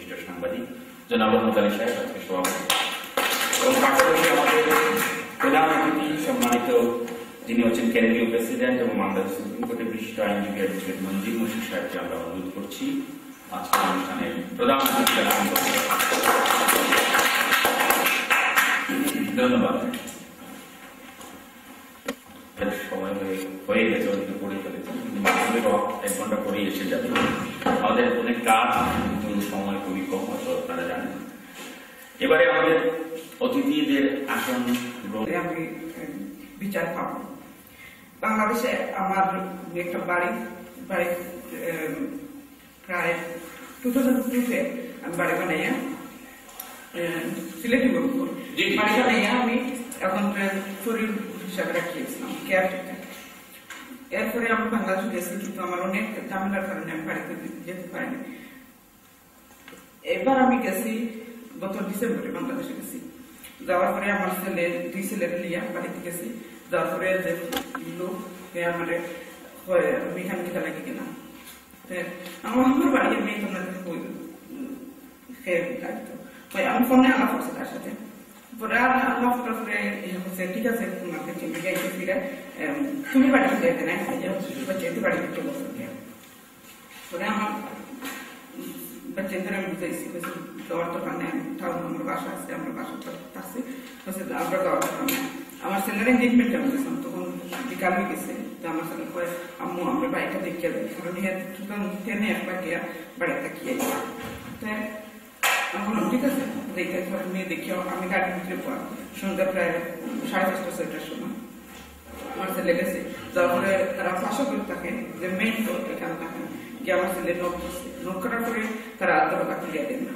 বিশিষ্ট সাংবাদিক জনাব রহমত আলী সাহেব আজকে সভাপতি এবং পাশাপাশি আমাদের প্রধান অতিথি সম্মানিত যিনি হচ্ছেন কেন্দ্রীয় প্রেসিডেন্ট এবং বাংলাদেশ সুপ্রিম কোর্টের বিশিষ্ট আইনজীবী অ্যাডভোকেট মঞ্জির মুশিদ সাহেবকে আমরা অনুরোধ করছি আজকের অনুষ্ঠানের প্রধান অতিথি ধন্যবাদ। সময় হয়ে গেছে, অনেকে পড়ে ফেলেছে, এক ঘন্টা পরেই এসে যাবে। আমাদের অনেক কাজ, কিন্তু সময় খুবই কম, হয়তো আপনারা জানেন। এবারে আমাদের অতিথিদের আসন আমি বিচার পাব। বাংলাদেশে আমার একটা বাড়ি প্রায় 2002-তে আমি বাড়ি বানাইয়া সিলেটি বাড়ি বানাইয়া আমি এখন শরীর হিসাবে রাখিয়েছিলাম কেয়ারটেকার। এরপরে আমি বাংলাদেশে গেছি, কিন্তু আমার অনেক ঝামেলার কারণে আমি বাড়িতে যেতে পারিনি। এবার আমি গেছি গত ডিসেম্বরে বাংলাদেশে গেছি। যাওয়ার পরে আমার দুই ছেলের লিয়া বাড়িতে গেছি। যাওয়ার পরে যে লোক আমার আমি এখানে কিনা লাগে কিনা আমার বাড়ি আমি আমি ফোনে আলাপ করছি তার সাথে। পরে আলাপ করার পরে ঠিক আছে তোমাকে চিনি গাইতে ফিরে তুমি বাড়িতে যেতে না বাচ্চাদের বাড়িতে চলে আসবে। পরে আমার বাচ্চাদের আমি বুঝাইছি যাওয়ার তো কারণে আমার বাসা আছে, আমরা বাসা আসছি আমরা যাওয়ার কারণে আমার ছেলের এনগেজমেন্ট আমি গেছিলাম। তখন বিকাল হয়ে গেছে, আমার ছেলে কয়ে আম্মু আমরা বাড়িটা দেখিয়ে দেয়, কারণ ট্রেনে একবার গিয়া বাড়িতে দেখিয়ে আমি বললাম ঠিক আছে দেখে মেয়ে দেখিও। আমি গাড়ির ভিতরে সন্ধ্যা প্রায় 5:30-6টার সময় আমার ছেলে গেছে। তারপরে তারা পাশে করে থাকে যে মেইন রোড এখানে থাকে গিয়ে আমার ছেলে নখ করছে। নখ করার পরে তারা দরজা খুলিয়ে দেন না,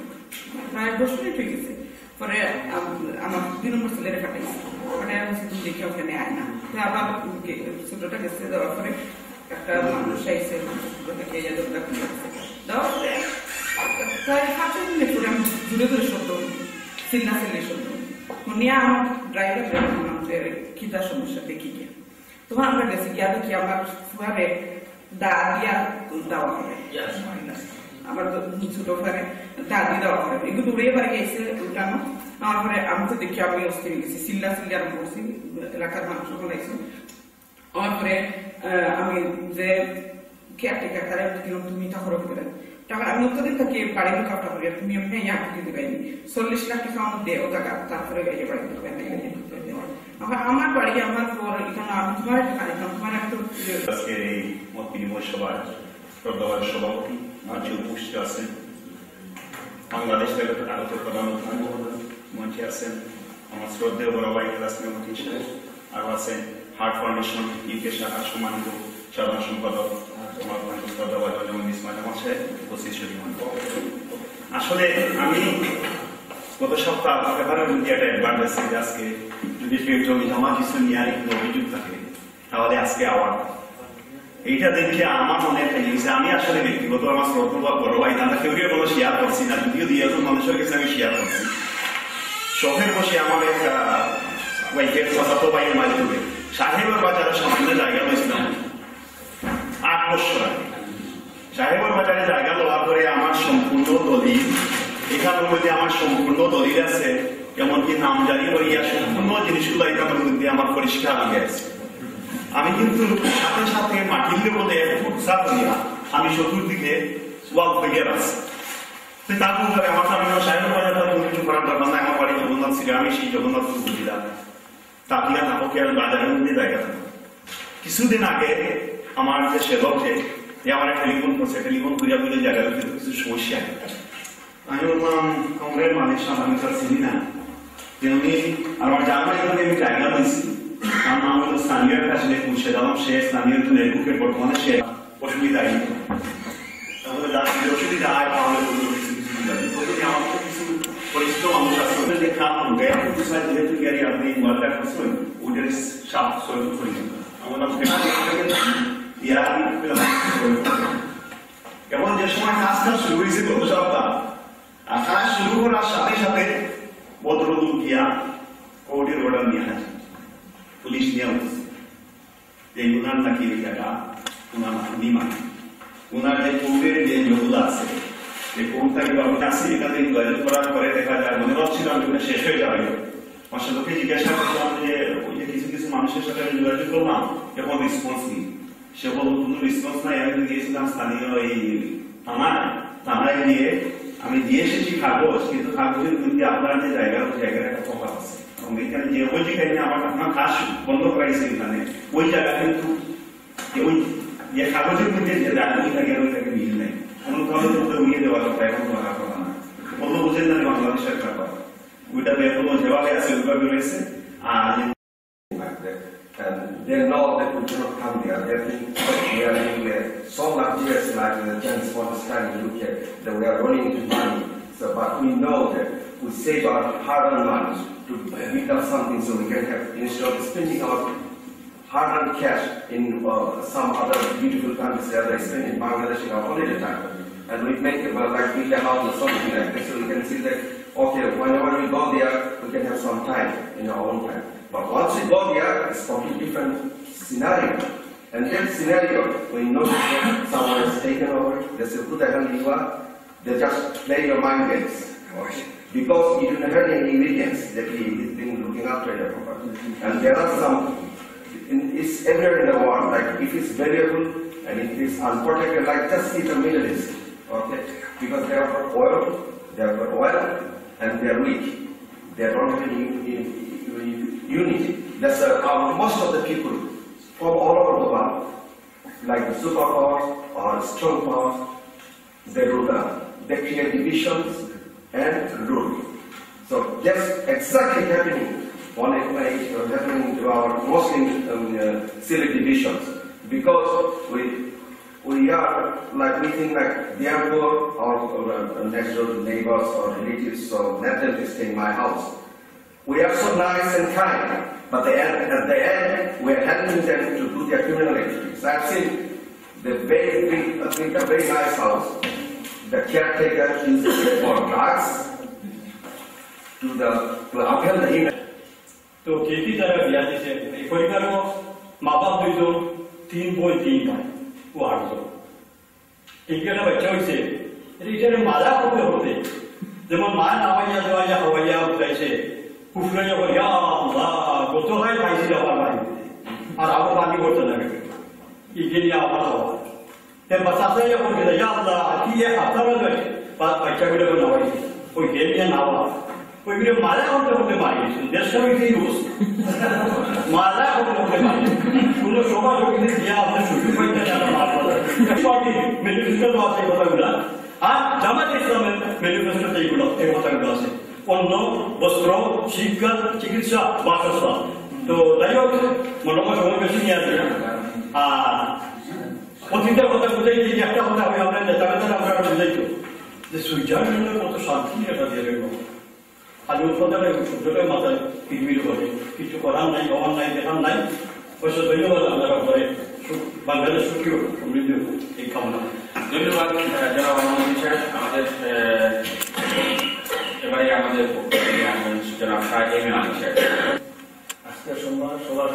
প্রায় 10 মিনিট হয়ে গেছে। পরে আমার 2 নম্বর ছেলেরা কাটাইছে, মানে তুমি দেখে ওখানে আয় না। আবার ছোটটা গেছে, দেওয়ার পরে একটা মানুষ আইসে ছোটটাকে দরজা খুলে গেছে। দেওয়ার পরে প্রায় 5 মিনিট পরে আমি দূরে দূরে শব্দ চিল্লা চিল্লি শব্দ নিয়ে আমার ড্রাইভার আমাদের খিদার সমস্যা দেখি গিয়ে। তখন আমরা গেছি গিয়া দেখি আমার ফুয়ারে দা দিয়া দেওয়া হবে, আমার ছোট ফেরে দা দিয়ে দেওয়া হবে। এগুলো দৌড়ে বাড়ি গেছে উল্টানো। আমার পরে আমি তো দেখি আমি অস্থির গেছি, চিল্লা চিল্লি আরম্ভ করছি, এলাকার মানুষ সকল লাগছে। আমার পরে আমি যে কেয়ারটেকার তারা দিলাম তুমি টাকা করে টাকা আমি অত্যধিক থাকি বাড়ি ঢোকাটা করি, তুমি এমনি ইয়াকে দিতে পারিনি 40 লাখ টাকা আমার দেয় ও টাকা। তারপরে গাড়ি বাড়ি ঢুকে আমার বাড়ি আমার পর এখানে আমি তোমার টাকা দিতাম তোমার একটু। আজকের এই মত বিনিময় সভার শ্রদ্ধাবান সভাপতি মাঝে উপস্থিত আছেন, বাংলাদেশ আগত প্রধান মঞ্চে আছেন আমার শ্রদ্ধেয় বড় ভাই ক্লাসমেট সাহেব, আরো আছেন হার্ট ফাউন্ডেশন ইউকে শাখার সম্মানিত সাধারণ সম্পাদক আমার শ্রদ্ধাবান আসলে আমি গত সপ্তাহ পেপারের মধ্যে একটা অ্যাডভান্স আছে যে আজকে যদি কেউ জমি জমা কিছু নিয়ে কোনো অভিযোগ থাকে তাহলে আজকে আওয়ার এইটা দেখে আমার মনে একটা আমি আসলে ব্যক্তিগত আমার শ্রদ্ধা বড় ভাই তারা কেউ কোনো শেয়ার করছি না, যদিও দিয়ে মানুষের কাছে আমি শেয়ার করছি। শখের বসে আমার একটা ওয়াইফের চাচাতো ভাইয়ের মাধ্যমে সাহেবের বাজারের সামান্য জায়গা হয়েছিলাম 8 বছর আগে। সাহেবের বাজারে জায়গা লওয়ার পরে আমার সম্পূর্ণ দলিল এখানের মধ্যে আমার সম্পূর্ণ দলিল আছে, এমনকি নামজারি হইয়া সম্পূর্ণ জিনিসগুলো এখানের মধ্যে আমার পরিষ্কার হয়ে গেছে। আমি কিন্তু সাথে সাথে মাটির লেবলে আমি চতুর্দিকে ওয়াল হয়ে আছি। তারপরে আমার সাহেবের বাজারটা কিছু করার দরকার নাই, আমার বাড়ি জগন্নাথ ছিল, আমি সেই জগন্নাথপুর বুঝিলাম তাকিয়া নাপকে আমি বাজারের মধ্যে জায়গা থাকবো। কিছুদিন আগে আমার যে সেবককে আমার টেলিফোন করছে, টেলিফোন করিয়া বলে জায়গার কিছু সমস্যা। আমি বললাম কংগ্রেস মালিক সাহেব আমি তার চিনি না, তেমনি আমার জানার জন্য আমি জায়গা দিয়েছি। আমার নাম হলো স্থানীয় আসলে পৌঁছে দিলাম, সে স্থানীয় নেটবুকের বর্তমানে সে অসুবিধা তাহলে অসুবিধা হয় তাহলে আমার কিছু পরিচিত মানুষ আছে যেহেতু গাড়ি আপনি ওয়ার্কার করছেন ওদের সাপ সৈন্য করি আমার এবং যে সময় কাজটা শুরু হয়েছে গত সপ্তাহ কাজ শুরু করার সাথে সাথে বদরুল গিয়া কোর্টের অর্ডার নিয়ে আসে, পুলিশ নিয়ে উঠছে যে উনার নাকি ওই জায়গা উনার নিমা উনার যে কোর্টের যে জগুলা আছে এই কবিতাগুলো আমি আসি এখানে যোগাযোগ করার পরে দেখা যায় মনে হচ্ছিল আমি শেষ হয়ে যাবে। আমার সাথে জিজ্ঞাসা করলাম যে ওই যে কিছু কিছু মানুষের সাথে আমি যোগাযোগ করলাম এখন রেসপন্স নেই, সে বলল কোনো রেসপন্স নাই। আমি গিয়েছিলাম স্থানীয় এই থানায় গিয়ে আমি দিয়ে এসেছি কাগজ, কিন্তু কাগজের মধ্যে আপনার যে জায়গা ওই জায়গার একটা তফাৎ আছে। এখানে যে ওই যেখানে আমার কাজ বন্ধ করাইছে এখানে ওই জায়গা কিন্তু ওই যে কাগজের মধ্যে যে জায়গা ওইটাকে মিল নেই, অনুভাবে উড়িয়ে দেওয়ার কথা এখন করা কথা না। বললো বুঝেন না বাংলাদেশের ব্যাপার, ওইটা বেরোলো যেভাবে আছে ওইভাবে রয়েছে। আর they know that we cannot come there. They are living so luxurious life in the Chinese for this time in UK that we are running into money. So, but we know that we save our hard-earned money to build up something so we can have, instead of spending our hard-earned cash in some other beautiful countries that they spend in Bangladesh in our holiday time. And we make it like build a house or something like this, so we can see that, okay, whenever we go there, we can have some time in our own time. But once we go there, it's a completely different scenario. And that scenario, when you notice that someone is taken over, they say, who the hell you are? They just play your mind games. Because you don't have any evidence that he's been looking after your property. And there are some, it's everywhere in the world, like if it's valuable and if it's unprotected, like just see the Middle East, okay? Because they have oil, and they're weak. They don't have any unity. That's most of the people from all over the world, like the superpowers or strong powers, they create divisions and rule. So that's exactly happening to our Muslim civic divisions, because we are like we think like they are poor, our next door neighbors or relatives, so let them stay in my house. We are so nice and kind, but at the end, we are helping them to do their criminal activities. I've seen the very nice house. The caretaker uses it for drugs to avail the image. तो खेती तरह बिया दिसे परिवारों माँ बाप दुईजन 3 बोल 3 भाई वो 8 जन एक ना बच्चा होइसे रीजन माला होते होते जब माँ नावाया जवाया हवाया उठाइसे कुफराया हो या अल्लाह गोतो है भाई से जावा भाई और आपको पानी बोतल लगे इकेलिया आवाज आवा ते बसाते या हो गया या अल्लाह की ये हाथा में गए बात बच्चा भी लोग नावाई कोई गेलिया नावा कोई भी माला होते मारी देश में भी यूज माला होते मारी उन्होंने शोभा जो कि दिया आपने शुरू में क्या जाना मारता है पार्टी मैनिफेस्टो तो आपसे होता है आज जमात इस्लाम मैनिफेस्टो तय हुआ एक होता है से অন্য বস্ত্র শিক্ষা চিকিৎসা বাসস্থান তো যাই হোক মনোময় সময় বেশি নিয়ে আসবে আর অতীতের কথা বুঝাই যে একটা কথা হবে আমরা নেতাদের আমরা বুঝাইতো যে সুইজারল্যান্ডের কত শান্তি এটা দিয়ে রেখো খালি উৎপাদনের সূর্যটাই মাথায় পিরমির করে কিছু করার নাই হওয়ার নাই দেখার নাই অবশ্য ধন্যবাদ আপনারা করে বাংলাদেশ সুখী সমৃদ্ধি এই কামনা ধন্যবাদ জনাব মোহাম্মদ সাহেব। আমাদের এবারে আমাদের জনাব শাহেদ এম আলী সাহেব। আজকের সবার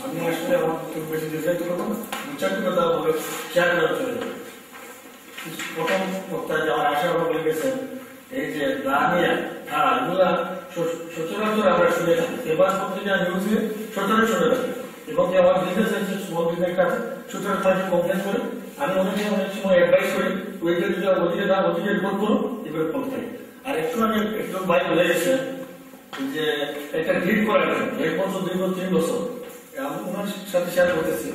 আমি আসলে আমার খুব বেশি ডিজাইন করবো না, চারটি কথা বলে শেয়ার করা চলে যাবে। প্রথম বক্তায় যাওয়ার আশা বলে গেছেন এই যে দানিয়া হ্যাঁ এগুলা সচরাচর আমরা শুনে থাকি, এবার পত্রিকা নিউজে সচরাচর শুনে থাকি এবং যে আমার বিজনেস আছে স্মল বিজনেস আছে সচরাচর কমপ্লেন করে আমি অনেক সময় অ্যাডভাইস করি ওইটা যদি ওদিকে রিপোর্ট করো এবার করতে থাকি। আর একটু আগে একজন ভাই বলে গেছেন যে একটা ডিড করা গেছে 1 বছর 2 বছর 3 বছর আমি ওনার সাথে শেয়ার করতেছি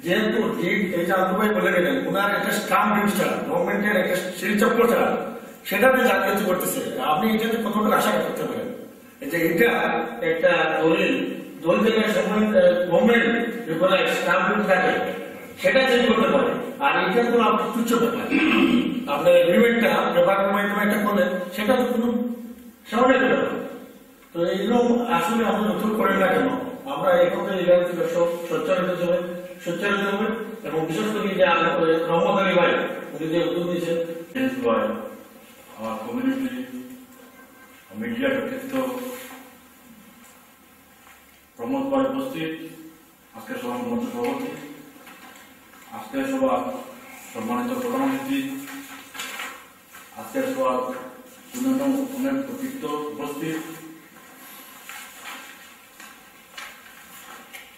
যেহেতু ডিড এটা আপনি ভাই বলে গেলেন ওনার একটা স্টাম্প ডিড ছাড়া গভর্নমেন্টের একটা শিলচক্র ছাড়া সেটাতে জালিয়াতি করতেছে। আপনি এটাতে কতটুকু আশা করতে পারেন যে এটা একটা দলিল থেকে সময় গভর্নমেন্ট স্টাম্প ডিড থাকে সেটা চেঞ্জ করতে পারে আর এটা তো আপনি তুচ্ছ ব্যাপার আপনার এগ্রিমেন্টটা পেপারের মাধ্যমে একটা করলে সেটা তো কোনো স্বাভাবিক ব্যাপার। তো এইরকম আসলে আপনি নতুন করেন না কেন আমরা এখন এই জায়গা থেকে সচ্চারিত হবে এবং বিশেষ করে যে রহমত আলী ভাই উনি যে উদ্যোগ দিয়েছেন আমার কমিউনিটি মিডিয়া ব্যক্তিত্ব প্রমোদ ভাই উপস্থিত আজকের সভার মঞ্চ সভাপতি আজকের সভা সম্মানিত প্রধান অতিথি, আজকের সবার অনেক অতিরিক্ত উপস্থিত,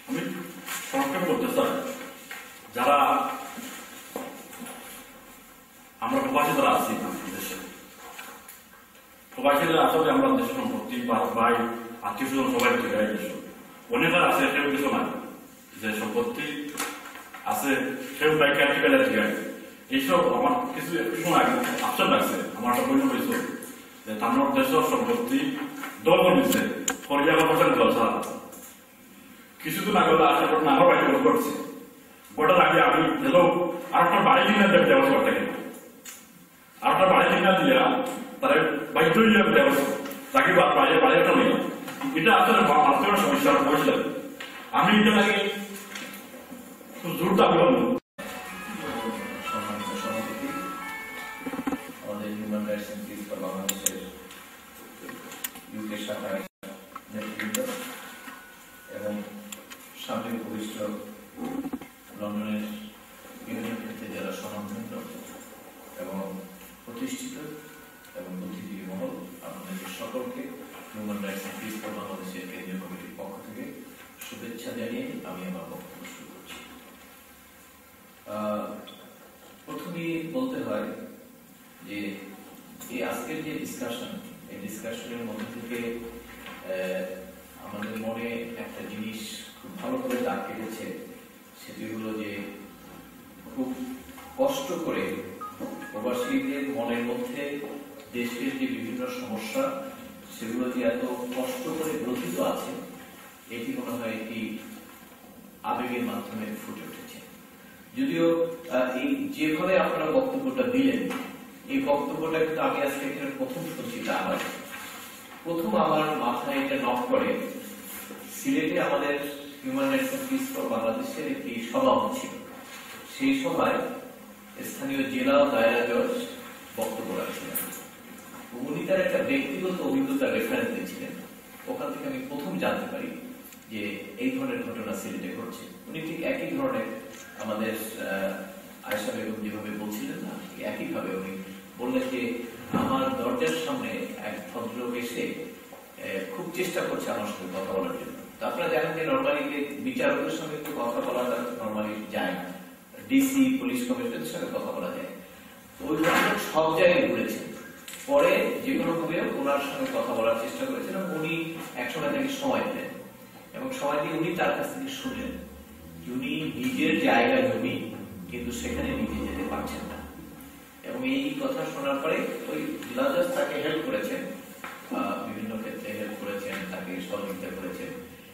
আমি সংক্ষেপ করতে চাই, যারা আমরা প্রবাসী যারা আছি দেশে, প্রবাসীরা আসলে আমরা দেশের সম্পত্তি ভাই আত্মীয় স্বজন সবাই তৈরি হয় দেশ, অনেকের আছে কেউ কিছু নাই, যে সম্পত্তি আছে কেউ ভাই ক্যান্টিকালে তৈরি হয়। এইসব আমার কিছু একটু সময় আগে আফসোস লাগছে, আমার একটা বইন হয়েছিল যে তার দেশের সম্পত্তি দল করেছে করিয়া কথা দল ছাড়া কিছুদিন আগে আসার পর আমার বাড়ি দল করছে, গোটা আগে আমি হ্যালো আর একটা বাড়ি কিনে দেওয়া থাকে, আর একটা বাড়ি কিনা দিয়া তারা বাধ্য হইয়া দেওয়া তাকে বাড়ি একটা নেই, এটা আসলে মানুষের সমস্যা হয়েছিল। আমি এটা লাগে খুব জোর দাবি করবো। আমাদের human rights and peace for বাংলাদেশের ইউকে শাখার নেতৃত্ব এবং সামনে ভবিষ্যৎ লন্ডনের বিভিন্ন ক্ষেত্রে যারা স্বনামধন্য এবং প্রতিষ্ঠিত এবং বুদ্ধিজীবী মহল, আপনাদের সকলকে human rights and peace for বাংলাদেশের কেন্দ্রীয় কমিটির পক্ষ থেকে শুভেচ্ছা জানিয়ে আমি আমার বক্তব্য শুরু করছি। প্রথমেই বলতে হয় যে এই আজকের যে ডিসকাশন, এই ডিসকাশনের মধ্যে থেকে আমাদের মনে একটা জিনিস খুব ভালো করে দাগ কেটেছে, সেটি হলো যে খুব কষ্ট করে প্রবাসীদের মনের মধ্যে দেশের যে বিভিন্ন সমস্যা সেগুলো যে এত কষ্ট করে গ্রথিত আছে, এটি মনে হয় একটি আবেগের মাধ্যমে ফুটে উঠেছে। যদিও এই যেভাবে আপনারা বক্তব্যটা দিলেন, এই বক্তব্যটা কিন্তু আমি আজকে এখানে প্রথম শুনছি, তা হয় প্রথম আমার মাথায় এটা নক করে সিলেটে আমাদের human rights and peace for বাংলাদেশের একটি সভা হচ্ছিল। সেই সভায় স্থানীয় জেলা ও দায়রা জজ বক্তব্য রাখছিলেন। উনি তার একটা ব্যক্তিগত অভিজ্ঞতার রেফারেন্স দিয়েছিলেন। ওখান থেকে আমি প্রথম জানতে পারি যে এই ধরনের ঘটনা সিলেটে ঘটছে। উনি ঠিক একই ধরনের আমাদের আয়েশা বেগম যেভাবে বলছিলেন না, একইভাবে উনি বললেন যে আমার দরজার সামনে এক ভদ্রলোক এসে খুব চেষ্টা করছে আমার সঙ্গে কথা বলার জন্য। তো আপনারা জানেন যে নর্মালি বিচারকের সঙ্গে একটু কথা বলাটা নর্মালি যায় না, ডিসি পুলিশ কমিশনারের সঙ্গে কথা বলা যায়। তো ওই ধরনের সব জায়গায় ঘুরেছেন, পরে যে কোনো ভাবে ওনার সঙ্গে কথা বলার চেষ্টা করেছেন এবং উনি একসময় তাকে সময় দিলেন এবং সময় দিয়ে উনি তার কাছ থেকে শুনলেন উনি নিজের জায়গা জমি কিন্তু সেখানে নিজে যেতে পারছেন না। এবং এই কথা শোনার পরে ওই জেলা জজ তাকে হেল্প করেছেন, বিভিন্ন ক্ষেত্রে হেল্প করেছেন, তাকে সহযোগিতা করেছেন।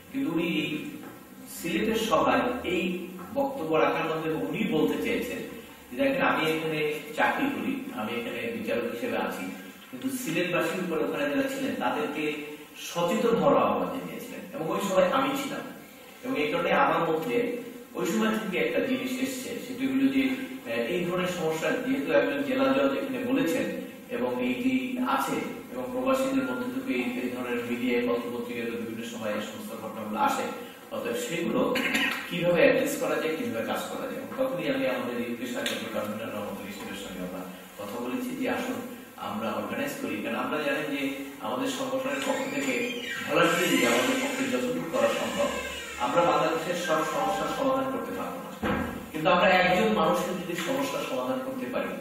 কিন্তু উনি সিলেটের সভায় এই বক্তব্য রাখার মধ্যে উনি বলতে চেয়েছেন যে দেখেন আমি এখানে চাকরি করি, আমি এখানে বিচারক হিসেবে আছি, কিন্তু সিলেটবাসীর উপরে ওখানে যারা ছিলেন তাদেরকে সচেতন হওয়ার আহ্বান জানিয়েছিলেন এবং ওই সময় আমি ছিলাম। এবং এই কারণে আমার মধ্যে ওই সময় থেকে একটা জিনিস এসছে, সেটি হলো যে এই ধরনের সমস্যা যেহেতু একজন জেলা জজ এখানে বলেছেন এবং এইটি আছে এবং প্রবাসীদের মধ্যে থেকে এই ধরনের মিডিয়ায় পত্রপত্রিকায় বিভিন্ন সময় এই সমস্ত ঘটনাগুলো আসে, অতএব সেগুলো কিভাবে অ্যাড্রেস করা যায়, কিভাবে কাজ করা যায়। তখনই আমি আমাদের ইউকে শাখার কনভেনর রহমতুল ইসলামের সঙ্গে আমরা কথা বলেছি যে আসুন আমরা অর্গানাইজ করি, কারণ আমরা জানি যে আমাদের সংগঠনের পক্ষ থেকে ভলান্টিয়ারলি আমাদের পক্ষে যতটুকু করা সম্ভব, আমরা বাংলাদেশের সব সমস্যার সমাধান করতে পারবো না, কিন্তু আমরা একজন মানুষের যদি সমস্যার সমাধান করতে পারি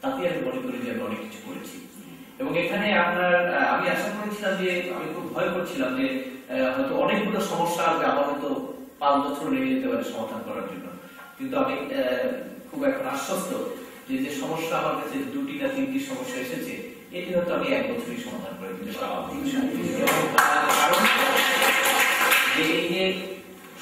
তাতে আমি মনে করি যে আমরা অনেক কিছু করেছি। এবং এখানে আপনার আমি আশা করেছিলাম যে আমি খুব ভয় করছিলাম যে হয়তো অনেকগুলো সমস্যা আসবে, আমার হয়তো 5 বছর লেগে যেতে পারে সমাধান করার জন্য, কিন্তু আমি খুব এখন আশ্বস্ত যে যে সমস্যা আমার কাছে 2টি না 3টি সমস্যা এসেছে এটি হয়তো আমি 1 বছরই সমাধান করে দিতে পারবো। কারণ যে এই যে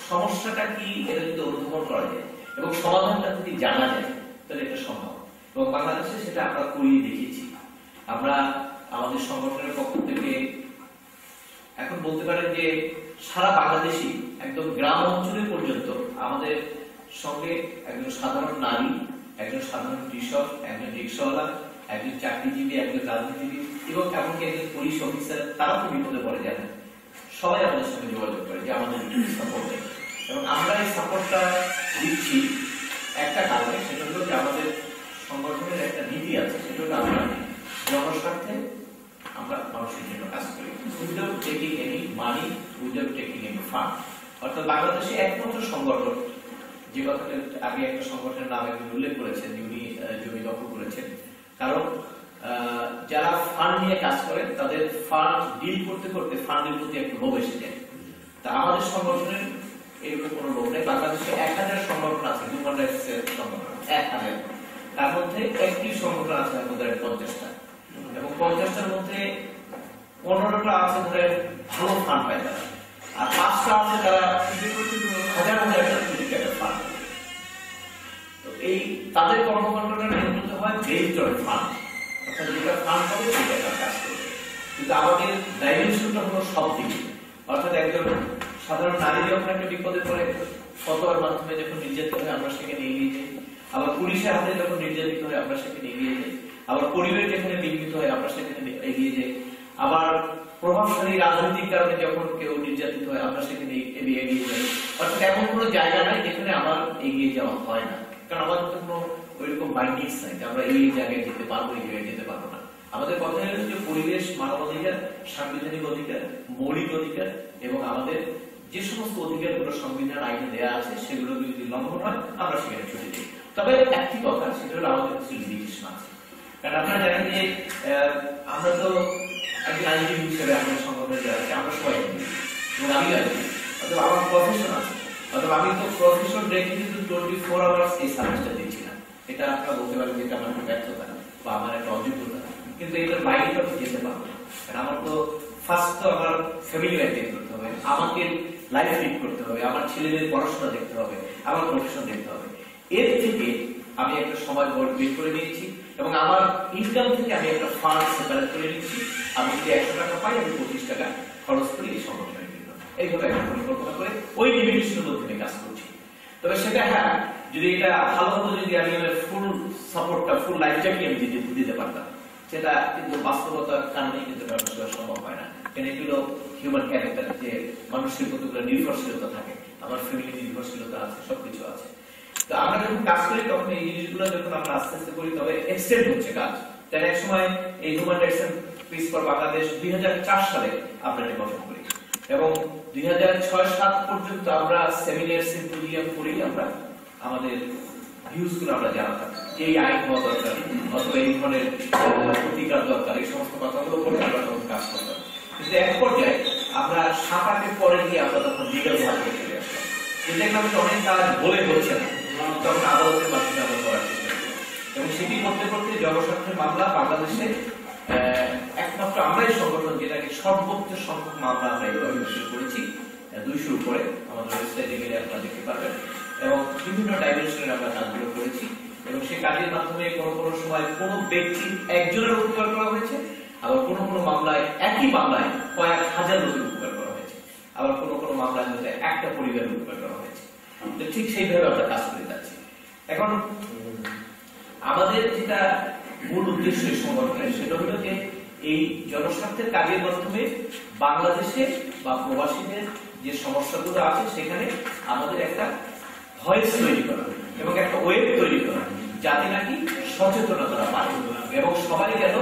সমস্যাটা কি এটা যদি অনুধাবন করা যায় এবং সমাধানটা যদি জানা যায় তাহলে এটা সম্ভব। এবং বাংলাদেশে সেটা আমরা করিয়ে দেখিয়েছি। আমরা আমাদের সংগঠনের পক্ষ থেকে এখন বলতে পারেন যে সারা বাংলাদেশি একদম গ্রাম অঞ্চলে পর্যন্ত আমাদের সঙ্গে একজন সাধারণ নারী, একজন সাধারণ কৃষক, একজন রিক্সাওয়ালা, একজন চাকরিজীবী, একজন রাজনীতিবিদ এবং এমনকি একজন পুলিশ অফিসার, তারা তো বিপদে পড়ে জানেন, সবাই আমাদের সঙ্গে যোগাযোগ করে যে আমাদের সাপোর্ট দেয়। এবং আমরা এই সাপোর্টটা দিচ্ছি একটা কারণে, সেটা হলো যে আমাদের তো বাংলাদেশে একমাত্র সংগঠন, যে কথাটা আগে একটা সংগঠনের নাম একজন উল্লেখ করেছেন, উনি জমি দখল করেছেন। কারণ যারা ফান্ড নিয়ে কাজ করেন তাদের ফান্ড ডিল করতে করতে ফান্ডের প্রতি একটু লোভ এসে যায়। তা আমাদের সংগঠনের এরকম কোনো লোভ নেই। বাংলাদেশে 1000 সংগঠন আছে, হিউম্যান রাইটস এর সংগঠন 1000, তার মধ্যে একটি সংগঠন আছে আমাদের 50টা, এবং 50টার মধ্যে 15টা আছে ধরে ভালো ফান্ড পায় তারা, আর 5টা আছে তারা হাজার হাজার কোটি টাকা ফান্ড। তো এই তাদের কর্মকাণ্ডটা নিয়ন্ত্রিত হয় বেসড অন ফান্ড, অর্থাৎ যেটা ফান্ড পাবে সেটা কাজ করবে। কিন্তু আমাদের ডাইমেনশনটা হলো সব দিকে, অর্থাৎ একজন সাধারণ নারী যখন একটা বিপদে পড়ে ফতোয়ার মাধ্যমে যখন নির্যাতিত হয় আমরা সেখানে এগিয়ে যাই, আবার পুলিশের হাতে যখন নির্যাতিত হয় আমরা সেখানে এগিয়ে যাই, আবার পরিবার যেখানে বিঘ্নিত হয় আমরা সেখানে এগিয়ে যাই, আবার প্রভাবশালী রাজনৈতিক কারণে যখন কেউ নির্যাতিত হয় আমরা সেখানে এগিয়ে যাই। অর্থাৎ এমন কোনো জায়গা নাই যেখানে আমার এগিয়ে যাওয়া হয় না, কারণ আমাদের তো কোনো ওইরকম বাইন্ডিংস নাই যে আমরা এই জায়গায় যেতে পারবো, এই জায়গায় যেতে পারবো না। আমাদের কথা হলো যে পরিবেশ, মানবাধিকার, সাংবিধানিক অধিকার, মৌলিক অধিকার এবং আমাদের যে সমস্ত অধিকারগুলো সংবিধান আইনে দেওয়া আছে সেগুলো যদি লঙ্ঘন হয় আমরা সেখানে ছুটে যাই। তবে একটি কথা, সেটা হলো আমাদের কিছু লিমিটেশন আছে। কারণ আপনারা জানেন যে আমরা তো একজন আইনজীবী হিসেবে আমাদের সংগঠনে যারা আছে আমরা সবাই এবং আমি আইনজীবী, অথবা আমার প্রফেশন আছে, অথবা আমি তো প্রফেশন রেখে কিন্তু 24 আওয়ার্স এই সার্ভিসটা দিচ্ছি না। এটা আপনারা বলতে পারেন যে এটা আমার একটা ব্যর্থতা বা আমার একটা অযোগ্যতা, কিন্তু এটার বাইরে তো যেতে পারবো না। কারণ আমার তো ফার্স্ট তো আমার ফ্যামিলি লাইফ দেখতে করতে হবে, আমাকে লাইফ লিড করতে হবে, আমার ছেলেদের পড়াশোনা দেখতে হবে, আমার প্রফেশন দেখতে হবে। এর থেকে আমি একটা সময় বের করে নিয়েছি এবং আমার ইনকাম থেকে আমি একটা ফান্ড সেপারেট করে নিচ্ছি। আমি যদি 100 টাকা পাই আমি 25 টাকা খরচ করি এই সংগঠনের জন্য, এইভাবে একটা পরিকল্পনা করে ওই লিমিটেশনের মধ্যে আমি কাজ করছি। তবে সেটা হ্যাঁ, যদি এটা ভালো হতো, যদি আমি ফুল সাপোর্টটা, ফুল লাইফটাকে আমি দিতে পারতাম, সেটা কিন্তু বাস্তবতার কারণে কিন্তু সম্ভব হয় না। কেন এগুলো হিউম্যান ক্যারেক্টার, যে মানুষের কতগুলো নির্ভরশীলতা থাকে, আমার ফ্যামিলি নির্ভরশীলতা আছে, সবকিছু আছে। তো আমরা যখন কাজ করি তখন এই জিনিসগুলো যখন আমরা আস্তে আস্তে করি তবে এক্সটেন্ড হচ্ছে কাজ। তাই এক সময় এই human rights piece for Bangladesh 2004 সালে আমরা এটা গঠন করি এবং 2006-07 পর্যন্ত আমরা সেমিনার, সিম্পোজিয়াম করি, আমরা আমাদের ভিউজ গুলো আমরা জানাতাম যে এই আইন হওয়া দরকার অথবা এই ধরনের প্রতিকার দরকার, এই সমস্ত কথাগুলো বলে আমরা তখন কাজ করতাম। কিন্তু এক পর্যায়ে আমরা 7-8 পরে গিয়ে আমরা তখন লিগাল ভাবে চলে আসলাম, কিন্তু আমি অনেক কাজ বলে হচ্ছে না, তখন আদালতের মাধ্যমে আমরা করার চেষ্টা করি এবং সেটি করতে করতে জনস্বার্থের মামলা বাংলাদেশে একমাত্র আমরাই সংগঠন যেটাকে সর্বোচ্চ সংখ্যক মামলা আমরা এইভাবে করেছি, 200 উপরে। আমাদের ওয়েবসাইটে গেলে আপনারা দেখতে পারবেন এবং বিভিন্ন ডাইমেনশনের আমরা কাজগুলো করেছি এবং সেই কাজের মাধ্যমে কোনো কোনো সময় কোনো ব্যক্তি একজনের উপকার করা হয়েছে, আবার কোনো কোনো মামলায় একই মামলায় কয়েক হাজার লোকের উপকার করা হয়েছে, আবার কোনো কোনো মামলায় মধ্যে একটা পরিবারের উপকার করা হয়েছে। ঠিক সেইভাবে আমরা কাজ করে যাচ্ছি। এখন আমাদের যেটা মূল উদ্দেশ্য এই সংগঠনের, সেটা হলো যে এই জনস্বার্থের কাজের মাধ্যমে বাংলাদেশে বা প্রবাসীদের যে সমস্যাগুলো আছে সেখানে আমাদের একটা ভয়েস তৈরি করা এবং একটা ওয়েব তৈরি করা, যাতে নাকি সচেতনতা বাড়ে এবং সবাই যেন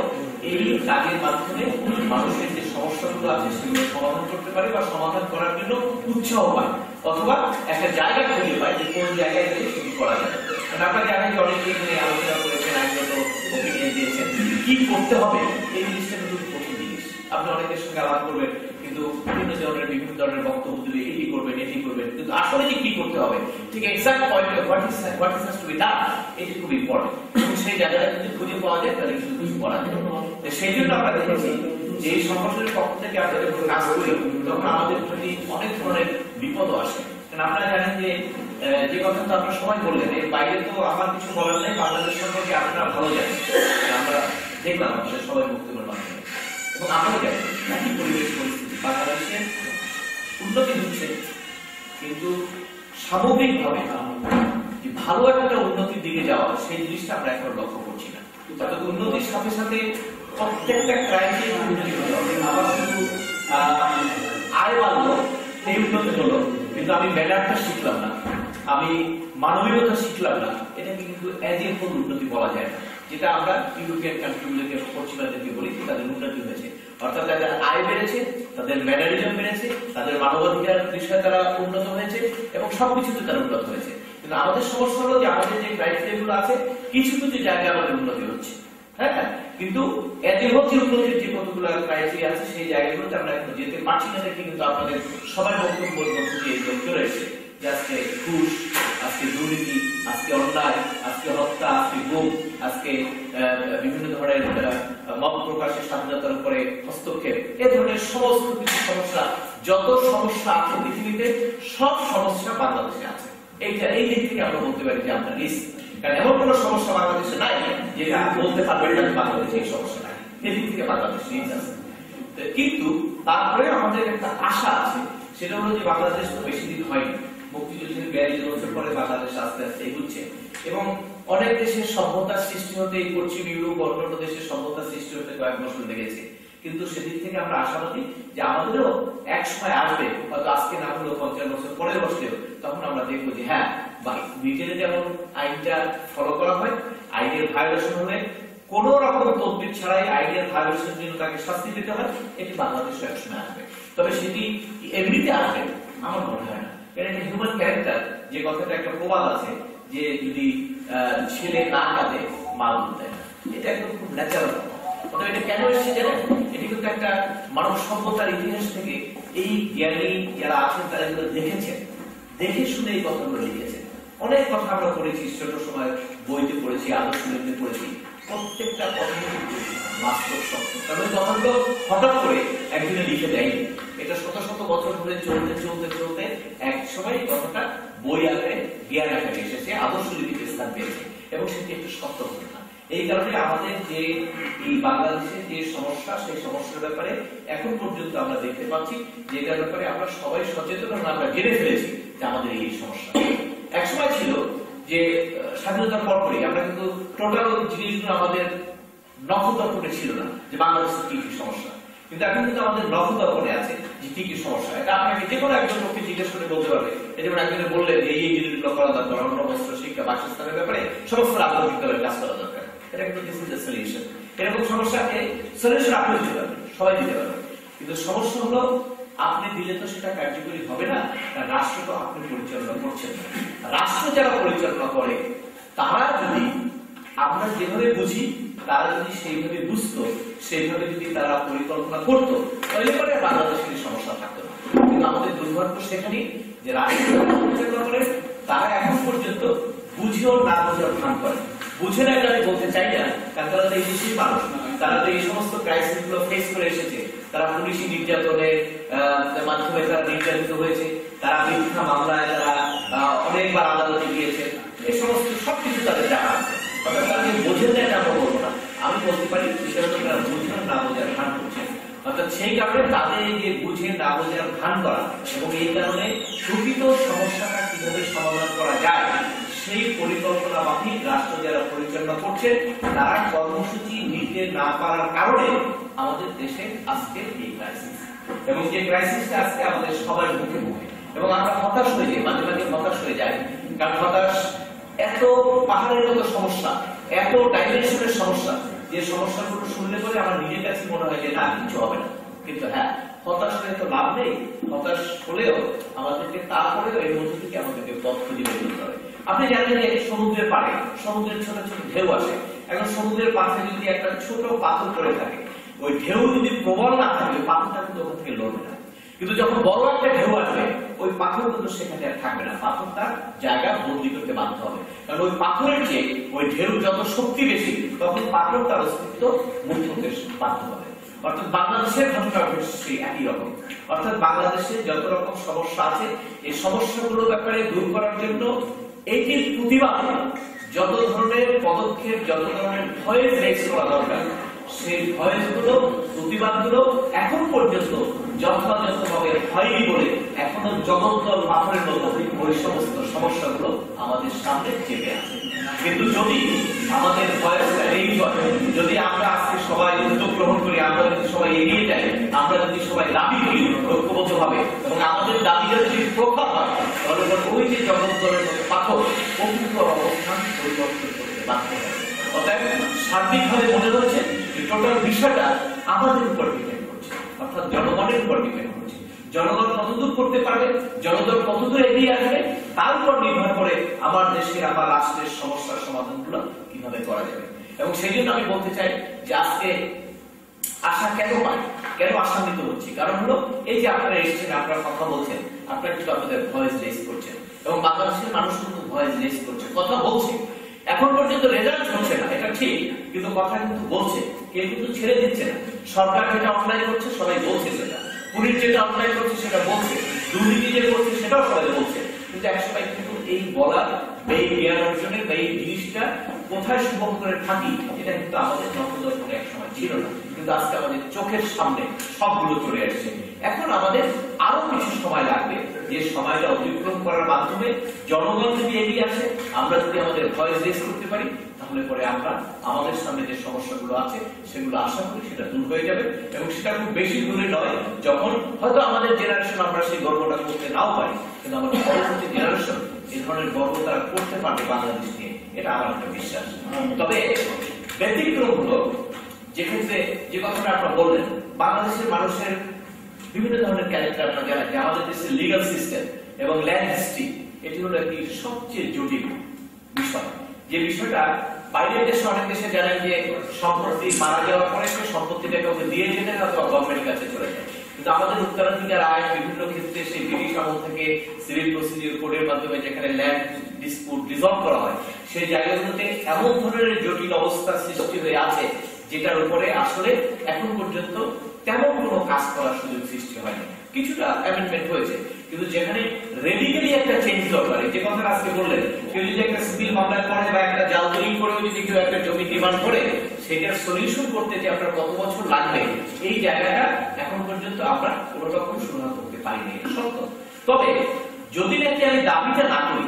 এই কাজের মাধ্যমে মানুষের যে সমস্যাগুলো আছে সেগুলো সমাধান করতে পারে বা সমাধান করার জন্য উৎসাহ পায়, অথবা একটা জায়গা খুঁজে পায় যে কোন জায়গায় গেলে সেটি করা যাবে। আপনারা জানেন যে অনেকে এখানে আলোচনা করেছেন, আইনগত ওপিনিয়ন দিয়েছেন, কি করতে হবে এই জিনিসটা কিন্তু কঠিন জিনিস। আপনি অনেকের সঙ্গে আলাপ করবেন কিন্তু বিভিন্ন ধরনের বক্তব্য দিলে এটি করবেন এটি করবেন, কিন্তু আসলে যে কি করতে হবে ঠিক exact point what is has to be done, এটি খুব ইম্পর্টেন্ট এবং সেই জায়গাটা যদি খুঁজে পাওয়া যায় তাহলে কিন্তু কিছু করা যায়। সেই জন্য আমরা দেখেছি যে এই সংগঠনের পক্ষ থেকে আমরা যখন কাজ করি তখন আমাদের প্রতি অনেক ধরনের বিপদও আসে। কারণ আপনারা জানেন যে কথা তো আপনারা সবাই বললেন, এর বাইরে তো আমার কিছু বলার নেই, বাংলাদেশ সম্পর্কে আপনারা ভালো জানেন, আমরা দেখলাম আমাদের সবাই বক্তব্যের মাধ্যমে এবং আমরাও জানি একই পরিবেশ পরিস্থিতি বাংলাদেশে উন্নতি হচ্ছে, কিন্তু সামগ্রিকভাবে যে ভালো একটা উন্নতির দিকে যাওয়া সেই জিনিসটা আমরা এখন লক্ষ্য করছি না। অর্থাৎ উন্নতির সাথে সাথে প্রত্যেকটা ক্রাইমে উন্নতি হতে হবে। আমার শুধু আয় বাড়লো এই উন্নতি হলো, কিন্তু আমি ব্যানারটা শিখলাম না, আমি মানবিকতা শিখলাম না, এটাকে কিন্তু এজ এ হোল উন্নতি বলা যায় না। যেটা আমরা ইউরোপিয়ান কান্ট্রিগুলোকে পশ্চিমাদেরকে বলি তাদের উন্নতি হয়েছে, অর্থাৎ তাদের আয় বেড়েছে, তাদের ম্যানারিজম বেড়েছে, তাদের মানবাধিকার বিষয়ে তারা উন্নত হয়েছে এবং সবকিছুতে তারা উন্নত হয়েছে। কিন্তু আমাদের সমস্যা হলো যে আমাদের যে ক্রাইটেরিয়া গুলো আছে কিছু কিছু জায়গায় আমাদের উন্নতি হচ্ছে, হ্যাঁ, কিন্তু এতে হচ্ছে উন্নতির যে কতগুলো ক্রাইটেরিয়া আছে সেই জায়গাগুলোতে আমরা এখন যেতে পারছি না। দেখে কিন্তু আপনাদের সবাই বক্তব্য দিয়ে চলে এসেছে যে আজকে ঘুষ, আজকে দুর্নীতি, আজকে অন্যায়, আজকে হত্যা, আজকে গুম, আজকে বিভিন্ন ধরনের মত প্রকাশের স্বাধীনতার উপরে হস্তক্ষেপ, এ ধরনের সমস্ত কিছু সমস্যা, যত সমস্যা আছে পৃথিবীতে সব সমস্যা বাংলাদেশে আছে। এইটা এই দিক থেকে আমরা বলতে পারি যে আমরা রিস্ক, কারণ এমন কোন সমস্যা বাংলাদেশে নাই যে বলতে পারবেন না বাংলাদেশে এই সমস্যা নাই, এদিক থেকে বাংলাদেশ রিস্ক আছে। কিন্তু তারপরে আমাদের একটা আশা আছে, সেটা হলো যে বাংলাদেশ তো বেশি দিন হয়নি, মুক্তিযুদ্ধের 42 বছর পরে বাংলাদেশ আস্তে আস্তে এগুচ্ছে এবং অনেক দেশের সভ্যতার সৃষ্টি হতে, পশ্চিম ইউরোপ অন্যান্য দেশের সভ্যতার সৃষ্টি হতে কয়েক বছর লেগেছে। কিন্তু সেদিক থেকে আমরা আশাবাদী যে আমাদেরও এক সময় আসবে, হয়তো আজকে না হলেও 50 বছর পরে বসলেও, তখন আমরা দেখবো যে হ্যাঁ, ব্রিটেনে যেমন আইনটা ফলো করা হয়, আইনের ভায়োলেশন হলে কোন রকম তদবির ছাড়াই আইনের ভায়োলেশনের জন্য তাকে শাস্তি দিতে হয়, এটি বাংলাদেশে এক সময় আসবে। তবে সেটি এমনিতে আসবে আমার মনে হয় না, এটা একটা হিউম্যান ক্যারেক্টার। যে কথাটা একটা প্রবাদ আছে যে যদি ছেলে না কাঁদে মা দুধ দেয় না, এটা একদম খুব ন্যাচারাল। অর্থাৎ এটা কেন এসেছে জানেন, এটি কিন্তু একটা মানব সভ্যতার ইতিহাস থেকে এই জ্ঞানী যারা আছেন তারা এগুলো দেখেছেন, দেখে শুনে এই কথাগুলো লিখেছেন। অনেক কথা আমরা পড়েছি, ছোট সময় বইতে পড়েছি, আদর্শ লিখতে পড়েছি, প্রত্যেকটা কথা বাস্তব সত্য। কারণ ওই কথাগুলো হঠাৎ করে একদিনে লিখে দেয়নি, এটা শত শত বছর ধরে চলতে চলতে চলতে এক সময় কথাটা বই আকারে, জ্ঞান আকারে এসেছে, আদর্শ লিপিতে স্থান পেয়েছে এবং সেটি একটু সত্য ঘটনা। এই কারণে আমাদের যে এই বাংলাদেশের যে সমস্যা, সেই সমস্যার ব্যাপারে এখন পর্যন্ত আমরা দেখতে পাচ্ছি যেটার ব্যাপারে আমরা সবাই সচেতন, আমরা জেনে ফেলেছি যে আমাদের এই সমস্যা। এক সময় ছিল যে স্বাধীনতার পরপরই আমরা কিন্তু টোটাল জিনিসগুলো আমাদের নখদর্পণে ছিল না যে বাংলাদেশের কি কি সমস্যা, কিন্তু এখন কিন্তু আমাদের নখদর্পণে আছে যে কি কি সমস্যা। এটা আপনাকে যে কোনো একজন লোককে জিজ্ঞেস করে বলতে পারবে। এই যেমন একজনে বললেন যে এই জিনিসগুলো করা দরকার, অন্ন, বস্ত্র, শিক্ষা, বাসস্থানের ব্যাপারে সমস্ত রাজনৈতিক দলের কাজ করা দরকার। এটা কিন্তু দিস ইজ দ্য সলিউশন। এরকম সমস্যাকে সলিউশন আপনি দিতে পারবেন, সবাই দিতে পারবেন, কিন্তু সমস্যা হলো আপনি দিলে তো সেটা কার্যকরী হবে না, রাষ্ট্র তো আপনি পরিচালনা করছেন না। রাষ্ট্র যারা পরিচালনা করে তারা যদি আমরা যেভাবে বুঝি, তারা যদি সেইভাবে বুঝতো, সেইভাবে যদি তারা পরিকল্পনা করতো, তাহলে পরে বাংলাদেশের সমস্যা থাকতো না। কিন্তু আমাদের দুর্ভাগ্য সেখানে যে রাষ্ট্র পরিচালনা করে তারা এখন পর্যন্ত বুঝেও না বোঝার ভান করে। বুঝে না এটা আমি বলতে চাই না, কারণ তারা তো এই দেশের মানুষ, তারা তো এই সমস্ত ক্রাইসিস গুলো ফেস করে এসেছে, তারা পুলিশি নির্যাতনের মাধ্যমে তারা নির্যাতিত হয়েছে, তারা মিথ্যা মামলায় তারা অনেকবার আদালতে গিয়েছে, এই সমস্ত সবকিছু তাদের জানা আছে। অর্থাৎ তারা যে বোঝেন না এটা আমরা বলবো না, আমি বলতে পারি সেটা তো তারা বুঝেন না বোঝার ভান করছে। অর্থাৎ সেই কারণে তাদের এই যে বুঝে না বোঝার ভান করা এবং এই কারণে প্রকৃত সমস্যাটা কিভাবে সমাধান করা যায় সেই পরিকল্পনা মাফিক রাষ্ট্র যারা পরিচালনা করছে তারা কর্মসূচি নিতে না পারার কারণে আমাদের দেশে আজকে এই ক্রাইসিস, এবং যে ক্রাইসিসটা আজকে আমাদের সবার মুখে মুখে, এবং আমরা হতাশ হয়ে যাই, মাঝে মাঝে হতাশ হয়ে যাই। কারণ হতাশ এত পাহাড়ের মতো সমস্যা, এত ডাইমেনশনের সমস্যা, যে সমস্যাগুলো শুনলে পরে আমার নিজের কাছে মনে হয় যে না কিছু হবে না। কিন্তু হ্যাঁ, হতাশ হলে তো লাভ নেই, হতাশ হলেও আমাদেরকে তারপরেও এর মধ্যে থেকে আমাদেরকে পথ খুঁজে বের করতে হবে। আপনি জানেন যে সমুদ্রের পাড়ে সমুদ্রের ছোট ছোট ঢেউ আসে, এখন সমুদ্রের পাশে যদি একটা ছোট পাথর পড়ে থাকে, ওই ঢেউ যদি প্রবল না থাকে পাথরটা কিন্তু ওখান থেকে লড়বে না। কিন্তু যখন বড় একটা ঢেউ আসবে ওই পাথর কিন্তু সেখানে আর থাকবে না, পাথর তার জায়গা বদলি করতে বাধ্য হবে। কারণ ওই পাথরের চেয়ে ওই ঢেউ যত শক্তি বেশি তখন পাথর তার অস্তিত্ব মুক্ত হতে বাধ্য হবে। অর্থাৎ বাংলাদেশের ঘটনা সেই একই রকম। অর্থাৎ বাংলাদেশে যত রকম সমস্যা আছে এই সমস্যাগুলোর ব্যাপারে দূর করার জন্য এইটির প্রতিবাদে যত ধরনের পদক্ষেপ, যত ধরনের ভয়েস রেজ করা দরকার, সেই ভয়েসগুলো, প্রতিবাদগুলো এখন পর্যন্ত যথাযথভাবে হয়নি বলে এখনো জগদ্দল পাথরের মতো ওই সমস্ত সমস্যাগুলো আমাদের সামনে চেপে আছে। কিন্তু যদি আমাদের ভয়েসটা এই হয়, যদি আমরা আজকে সবাই উদ্যোগ গ্রহণ করি, আমরা যদি সবাই এগিয়ে যাই, আমরা যদি সবাই দাবি করি ঐক্যবদ্ধভাবে এবং আমাদের দাবিটা যদি প্রখর হয়, তাহলে ওই যে জগদ্দলের মতো পাথর প্রকৃত অবস্থান পরিবর্তন করতে বাধ্য হবে। অতএব সার্বিকভাবে মনে হচ্ছে যে টোটাল বিষয়টা আমাদের উপর ডিপেন্ড করছে, অর্থাৎ জনগণের উপর ডিপেন্ড করছে। জনগণ কতদূর করতে পারবে, জনগণ কতদূর এগিয়ে আসবে, তার উপর নির্ভর করে আমার দেশের আমার রাষ্ট্রের সমস্যার সমাধানগুলো কিভাবে করা যাবে। এবং সেই জন্য আমি বলতে চাই যে আজকে আশা কেন পাই, কেন আশান্বিত হচ্ছি, কারণ হলো এই যে আপনারা এসেছেন, আপনারা কথা বলছেন, আপনারা কিন্তু আপনাদের ভয়েস রেজ করছেন এবং বাংলাদেশের মানুষ কিন্তু ভয়েস রেজ করছে, কথা বলছে। এখন পর্যন্ত রেজাল্ট হচ্ছে না, এটা ঠিক, কিন্তু কথা কিন্তু বলছে, কেউ কিন্তু ছেড়ে দিচ্ছে না। সরকার যেটা অনলাইন করছে সবাই বলছে, সেটা পুলিশ যেটা অনলাইন করছে সেটা বলছে, দুর্নীতি যেটা করছে সেটাও সবাই বলছে। কিন্তু একসময় কিন্তু এই বলার, এই জ্ঞান অর্জনের বা এই জিনিসটা কোথায় সুভম করে থাকি, এটা কিন্তু আমাদের নবদর্পণে এক সময় ছিল না, কিন্তু আজকে আমাদের চোখের সামনে সবগুলো চলে আসছে। এখন আমাদের আরো কিছু সময় লাগবে, যে সময়টা অতিক্রম করার মাধ্যমে জনগণ যদি এগিয়ে আসে, আমরা যদি আমাদের ভয়েস রেজ করতে পারি, তাহলে পরে আমরা আমাদের সামনে যে সমস্যাগুলো আছে সেগুলো আশা করি সেটা দূর হয়ে যাবে। এবং সেটা খুব বেশি দূরে নয়, যখন হয়তো আমাদের জেনারেশন আমরা সেই গর্বটা করতে নাও পারি, কিন্তু আমাদের পরবর্তী জেনারেশন এই ধরনের গর্ব তারা করতে পারবে বাংলাদেশ নিয়ে, এটা আমার একটা বিশ্বাস। তবে ব্যতিক্রম হলো যেক্ষেত্রে যে কথাটা আপনারা বললেন, বাংলাদেশের মানুষের বিভিন্ন ধরনের ক্যারেক্টার আপনারা জানেন যে আমাদের দেশের লিগাল সিস্টেম এবং ল্যান্ড হিস্ট্রি, এটি হলো একটি সবচেয়ে জটিল বিষয়। যে বিষয়টা বাইরের দেশে, অনেক দেশে জানেন যে সম্পত্তি মারা যাওয়ার পরে সে সম্পত্তিটা কাউকে দিয়ে যেতে অথবা গভর্নমেন্টের কাছে চলে যায়, কিন্তু আমাদের উত্তরাধিকার আইন বিভিন্ন ক্ষেত্রে সেই ব্রিটিশ আমল থেকে সিভিল প্রসিডিউর কোডের মাধ্যমে যেখানে ল্যান্ড ডিসপিউট রিজলভ করা হয়, সেই জায়গাগুলোতে এমন ধরনের জটিল অবস্থা সৃষ্টি হয়ে আছে যেটার উপরে আসলে এখন পর্যন্ত তেমন কোনো কাজ করার সুযোগ সৃষ্টি হয়নি। কিছুটা অ্যামেন্ডমেন্ট হয়েছে, কিন্তু যেখানে রেডিক্যালি একটা চেঞ্জ দরকার, যে কথা আজকে বললেন, কেউ যদি একটা সিভিল মামলা করে বা একটা জাল দলিল করে যদি কেউ একটা জমি ডিমান্ড করে, সেটার সলিউশন করতে যে আপনার কত বছর লাগবে, এই জায়গাটা এখন পর্যন্ত আমরা কোনো রকম সমাধান করতে পারিনি, এটা সত্য। তবে যদি নাকি আমি দাবিটা না করি,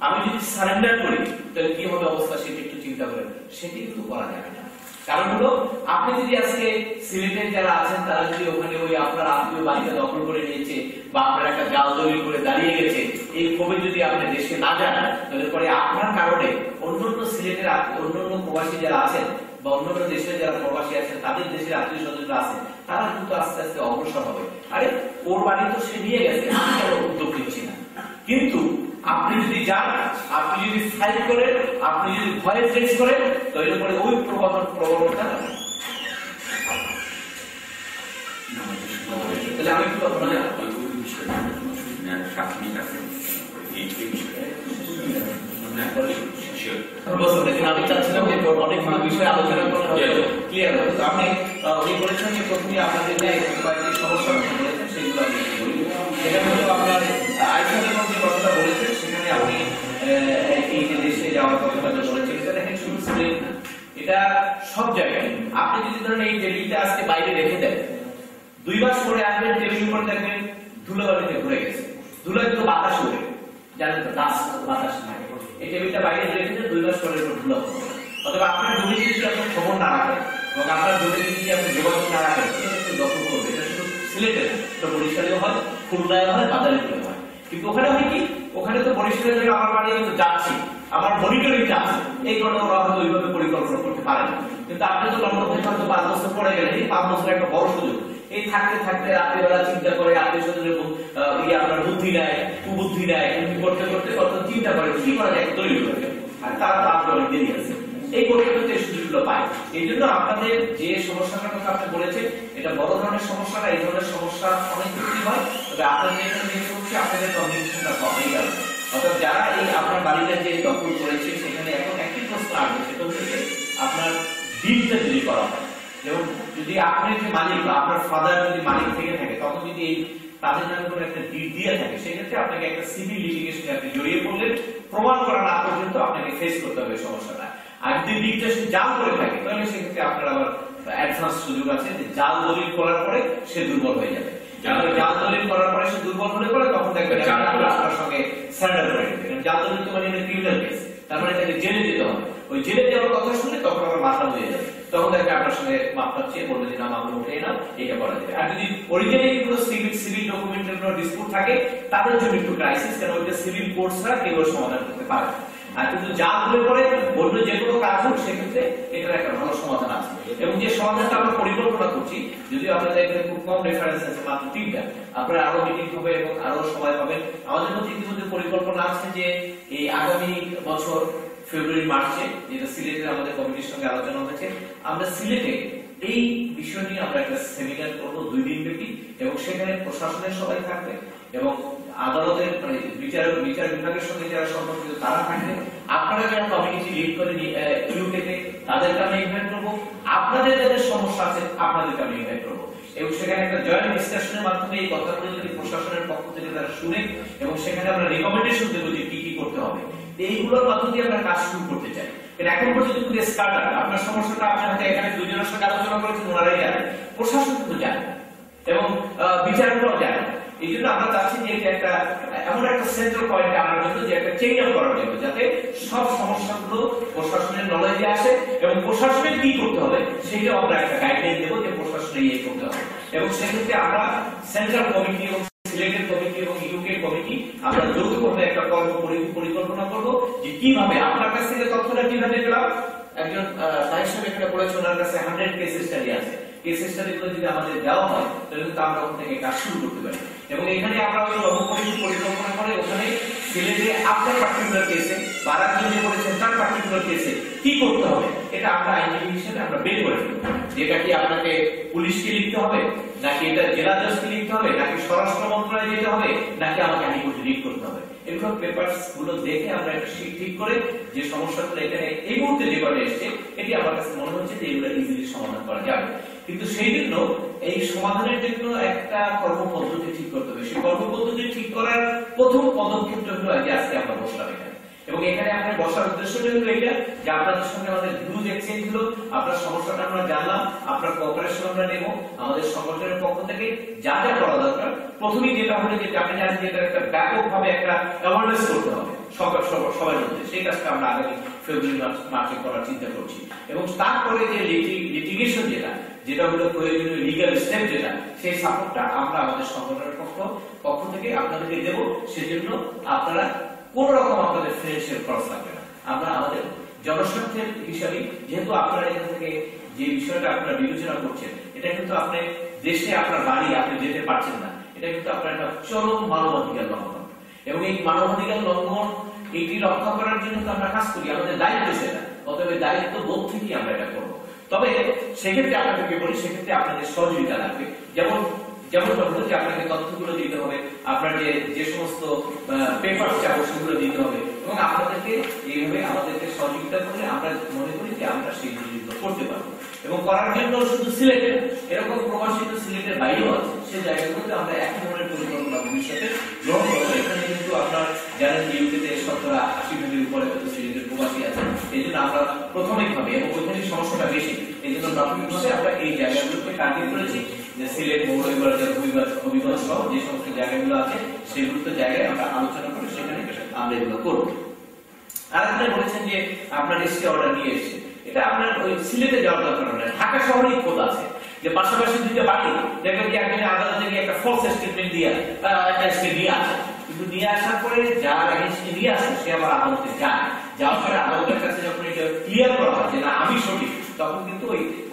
আমি যদি সারেন্ডার করি, তাহলে কি হবে অবস্থা সেটা একটু চিন্তা করেন। সেটি কিন্তু করা যাবে না, কারণ হলো আপনি যদি আজকে সিলেটের যারা আছেন তারা যদি ওখানে ওই আপনার আত্মীয় বাড়িটা দখল করে নিয়েছে বা আপনার একটা জাল দলিল করে দাঁড়িয়ে গেছে, এই ক্ষোভে যদি আপনি দেশে না যান, তাহলে পরে আপনার কারণে অন্যান্য সিলেটের অন্যান্য প্রবাসী যারা আছেন বা অন্যান্য দেশের যারা প্রবাসী আছেন, তাদের দেশের আত্মীয় স্বজনরা আছেন, তারা কিন্তু আস্তে আস্তে অগ্রসর হবে। আরে ওর বাড়ি তো সে নিয়ে গেছে, আমি কেন উদ্যোগ নিচ্ছি না? কিন্তু আপনি যদি যান, আপনি যদি ফাইট করেন, আপনি যদি ভয়েস রেজ করেন, তাহলে পরে ওই প্রবণতা তাহলে আমি কি কথা বলে আমি চাচ্ছিলাম যে অনেকগুলো বিষয় আলোচনা করে ক্লিয়ার হবে। তো আপনি উনি বলেছেন যে প্রথমে আপনাদের যে কয়েকটি সমস্যা বলেছেন সেগুলো আমি বলি। সেখানে হলো আপনার আইসিএম যে কথাটা বলেছেন, সেখানে আপনি এই যে দেশে যাওয়ার কথাটা বলেছেন, এটা দেখেন শুধু সিলেট না, এটা সব জায়গায়। আপনি যদি ধরেন এই টেবিলটা আজকে বাইরে রেখে দেন, 2 মাস পরে আসবেন, টেবিল উপর দেখবেন ধুলোবালিতে ভরে গেছে, ধুলো কিন্তু বাতাস উড়ে, জানেন তো, বাতাস থাকে। এই টেবিলটা বাইরে রেখে দেন, 2 মাস পরে ধুলো হবে। অথবা আপনার জমি যদি আপনি খবর না রাখেন এবং আপনার জমি যদি আপনি যোগাযোগ না রাখেন, সেটা একটু দখল করবে। এটা শুধু সিলেটে না, এটা বরিশালেও হয়, খুলনায় হয়, বাজারে হয়। কিন্তু ওখানে হয় কি, ওখানে তো বরিশালের জন্য আমার বাড়ি আমি যাচ্ছি, আমার মনিটরিংটা আছে, এই কারণে ওরা হয়তো ওইভাবে পরিকল্পনা করতে পারে না। কিন্তু আপনি তো লন্ডন থেকে হয়তো 5 বছর পরে গেলেন, এই 5 বছর একটা বড় সুযোগ। এই থাকতে থাকতে রাত্রিবেলা চিন্তা করে, আত্মীয় স্বজনের আপনার বুদ্ধি নেয়, কুবুদ্ধি নেয়, করতে করতে কত চিন্তা করে কি করা যায় তৈরি করে, আর তারা তো আপনার অনেক দেরি আছে, এই করতে করতে এই সুযোগগুলো পায়। এই জন্য আপনাদের যে সমস্যাটার কথা আপনি বলেছেন, এটা বড় ধরনের সমস্যা না, এই ধরনের সমস্যা অনেক বেশি হয়। তবে আপনাদের এখানে যে হচ্ছে, আপনাদের কমিউনিকেশনটা কম হয়ে গেল। অর্থাৎ যারা এই আপনার বাড়িটা যে দখল করেছে, সেখানে এখন একটি প্রশ্ন আসবে, সেটা হচ্ছে আপনার ডিলটা যদি করা হয়, যেমন যদি আপনার যে মালিক বা আপনার ফাদার যদি মালিক থেকে থাকে, তখন যদি এই তাদের নামে কোনো একটা ডিড দিয়ে থাকে, সেক্ষেত্রে আপনাকে একটা সিভিল লিটিগেশনে আপনি জড়িয়ে পড়লেন, প্রমাণ করা না পর্যন্ত আপনাকে ফেস করতে হবে সমস্যাটা। আর যদি ডিডটা সে জাল করে থাকে, তাহলে সেক্ষেত্রে আপনার আবার অ্যাডভান্স সুযোগ আছে যে জাল দলিল করার পরে সে দুর্বল হয়ে যাবে। জাল দলিল করার পরে সে দুর্বল হলে পরে তখন দেখবেন আপনার সঙ্গে সারেন্ডার করে দেবে। জাল দলিল তো মানে ক্রিমিনাল কেস, তার মানে তাকে জেলে যেতে হবে। ওই জেলে যাওয়ার কথা শুনে তখন আমার মাথা হয়ে যায়, তখন দেখে আপনার সঙ্গে মাপটা চেয়ে বলবে যে না মামলা উঠে না, এটা করা যাবে। আর যদি অরিজিনালি কোনো সিভিল ডকুমেন্টের কোনো ডিসপুট থাকে তাদের জন্য একটু ক্রাইসিস, কারণ ওইটা সিভিল কোর্ট ছাড়া কেউ সমাধান করতে পারে। আর কিন্তু যা বলে পরে বললো যে কোনো কাজ হোক সেক্ষেত্রে এটার একটা ভালো সমাধান আছে। এবং যে সমাধানটা আমরা পরিকল্পনা করছি, যদিও আপনাদের এখানে খুব কম রেফারেন্স আছে, মাত্র 3টা, আপনারা আরো মিটিং হবে এবং আরো সময় পাবেন। আমাদের মধ্যে ইতিমধ্যে পরিকল্পনা আছে যে এই আগামী বছর ফেব্রুয়ারি মার্চে, যেটা সিলেটের আমাদের কমিটির সঙ্গে আলোচনা হয়েছে, আমরা সিলেটে এই বিষয় নিয়ে আমরা একটা সেমিনার করবো 2 দিন ব্যাপী, এবং সেখানে প্রশাসনের সবাই থাকবে এবং আদালতের মানে বিচার বিভাগের সঙ্গে যারা সম্পর্কিত তারা থাকবে। আপনারা যারা কমিউনিটি লিড করে ইউকেতে তাদেরকে আমরা ইনভাইট করবো, আপনাদের যাদের সমস্যা আছে আপনাদেরকে আমরা ইনভাইট করবো, এবং সেখানে একটা জয়েন্ট ডিসকাশনের মাধ্যমে এই কথাগুলো যদি প্রশাসনের পক্ষ থেকে তারা শুনে এবং সেখানে আমরা রিকমেন্ডেশন দেবো যে কি কি করতে হবে, এইগুলোর মাধ্যমে আমরা কাজ শুরু করতে চাই। এখন পর্যন্ত কিন্তু স্টার্টার আপনার সমস্যাটা আপনার হাতে এখানে দুজনের সঙ্গে আলোচনা করেছেন, ওনারাই জানেন, প্রশাসন কিন্তু জানে এবং বিচারকরাও জানে। এই জন্য আমরা চাচ্ছি যে এটা একটা এমন একটা সেন্ট্রাল পয়েন্ট আনার জন্য যে একটা চেঞ্জ আপ করার জন্য, যাতে সব সমস্যাগুলো প্রশাসনের নলেজে আসে এবং প্রশাসনের কি করতে হবে সেটাও আমরা একটা গাইডলাইন দেবো যে প্রশাসনে ইয়ে করতে হবে। এবং সেক্ষেত্রে আমরা সেন্ট্রাল কমিটি এবং সিলেটের কমিটি এবং ইউকে কমিটি আমরা যৌথভাবে একটা পরিকল্পনা করবো যে কিভাবে আপনার কাছ থেকে তথ্যটা কিভাবে পেলাম। একজন সাহেব সাহেব এখানে বলেছে ওনার কাছে 100 কেস স্টাডি আছে, কেস স্টাডিগুলো যদি আমাদের দেওয়া হয় তাহলে কিন্তু আমরা ওখান থেকে কাজ শুরু করতে পারি। এবং এখানে আমরা ওই পরিকল্পনা করে ওখানে সিলেটে আপনার পার্টিকুলার কেসে বা রাজ্যে যে করেছেন তার পার্টিকুলার কেসে কি করতে হবে এটা আমরা আইনজীবী হিসেবে আমরা বের করে দেবো। যেটা কি আপনাকে পুলিশকে লিখতে হবে, নাকি এটা জেলা জজকে লিখতে হবে, নাকি স্বরাষ্ট্র মন্ত্রণালয়ে যেতে হবে, নাকি আমাকে হাইকোর্টে রিড করতে হবে, এগুলো পেপারস গুলো দেখে আমরা একটা শীট ঠিক করে যে সমস্যাগুলো এখানে এই মুহূর্তে যে করে এসছে এটি আমার কাছে মনে হচ্ছে যে এগুলো ইজিলি সমাধান করা যাবে। কিন্তু সেই জন্য এই সমাধানের জন্য একটা কর্মপদ্ধতি ঠিক করতে হবে। সেই কর্মপদ্ধতি ঠিক করার প্রথম পদক্ষেপটা হলো আজকে আমরা বসলাম এখানে, এবং এখানে আপনার বসার উদ্দেশ্যটা হলো এটা যে আপনাদের সঙ্গে আমাদের ভিউজ এক্সচেঞ্জ হলো, আপনার সমস্যাটা আমরা জানলাম, আপনার কোঅপারেশন আমরা নেব আমাদের সংগঠনের পক্ষ থেকে যা যা করা দরকার। প্রথমেই যেটা হলো যে আপনি জানেন যে এটা একটা ব্যাপকভাবে একটা অ্যাওয়ারনেস করতে হবে সবার মধ্যে, সেই কাজটা আমরা আগামী ফেব্রুয়ারি মার্চে করার চিন্তা করছি। এবং তারপরে যে লিটিগেশন যেটা হলো প্রয়োজনীয় লিগ্যাল স্টেপ যেটা, সেই সাপোর্টটা আমরা আমাদের সংগঠনের পক্ষ থেকে আপনাদেরকে দেব। সেজন্য আপনারা কোন রকম আপনাদের ফিনান্সিয়াল খরচ লাগবে না, আমরা আমাদের জনস্বার্থের হিসাবে, যেহেতু আপনারা এখান থেকে যে বিষয়টা আপনারা বিবেচনা করছেন এটা কিন্তু আপনি দেশে আপনার বাড়ি আপনি যেতে পারছেন না, এটা কিন্তু আপনার একটা চরম মানবাধিকার লঙ্ঘন। এবং এই মানবাধিকার লঙ্ঘন এটি রক্ষা করার জন্য তো আমরা কাজ করি, আমাদের দায়িত্ব সেটা, অতএব দায়িত্ব বোধ থেকেই আমরা এটা করবো। তবে সেক্ষেত্রে আপনাদেরকে বলি, সেক্ষেত্রে আপনাদের সহযোগিতা লাগবে। যেমনটা হলো যে আপনাকে তথ্যগুলো দিতে হবে, আপনার যে সমস্ত পেপার চাবো সেগুলো দিতে হবে, এবং আপনাদেরকে এইভাবে আমাদেরকে সহযোগিতা করলে আমরা মনে করি যে আমরা সেই জিনিসগুলো করতে পারবো। এবং করার জন্য শুধু সিলেটে এরকম প্রবাসিত সিলেটের বাইরেও আছে, সেই জায়গাগুলোতে আমরা একই ধরনের পরিকল্পনা ভবিষ্যতে গ্রহণ করবো। এখানে কিন্তু আপনার জানেন যে ইউকেতে 70-80% উপরে সিলেটের প্রবাসী আছে, এই জন্য আমরা প্রাথমিকভাবে, এবং ওইখানে সমস্যাটা বেশি, এই জন্য প্রাথমিকভাবে আমরা এই জায়গাগুলোকে টার্গেট করেছি যে সিলেট হবিগঞ্জ সহ যে সমস্ত জায়গাগুলো আছে সেগুলো জায়গায় আমরা আলোচনা করে সেখানে আমরা এগুলো করবো। আর আপনি বলেছেন যে আপনার স্টে অর্ডার নিয়ে এসছে, এটা আপনার ওই সিলেটে যাওয়ার দরকার নেই, ঢাকা শহরেই খোঁজ আছে যে পাশাপাশি দুইটা বাড়ি দেখবেন যে একজনে আদালতে গিয়ে একটা ফলস স্টেটমেন্ট দিয়ে একটা স্টে নিয়ে আসে, কিন্তু নিয়ে আসার পরে যার এগেইনস্টে নিয়ে আসে সে আবার আদালতে যায়, যাওয়ার পরে আদালতের কাছে যখন এটা ক্লিয়ার করা হয় যে না আমি সঠিক, তখন কিন্তু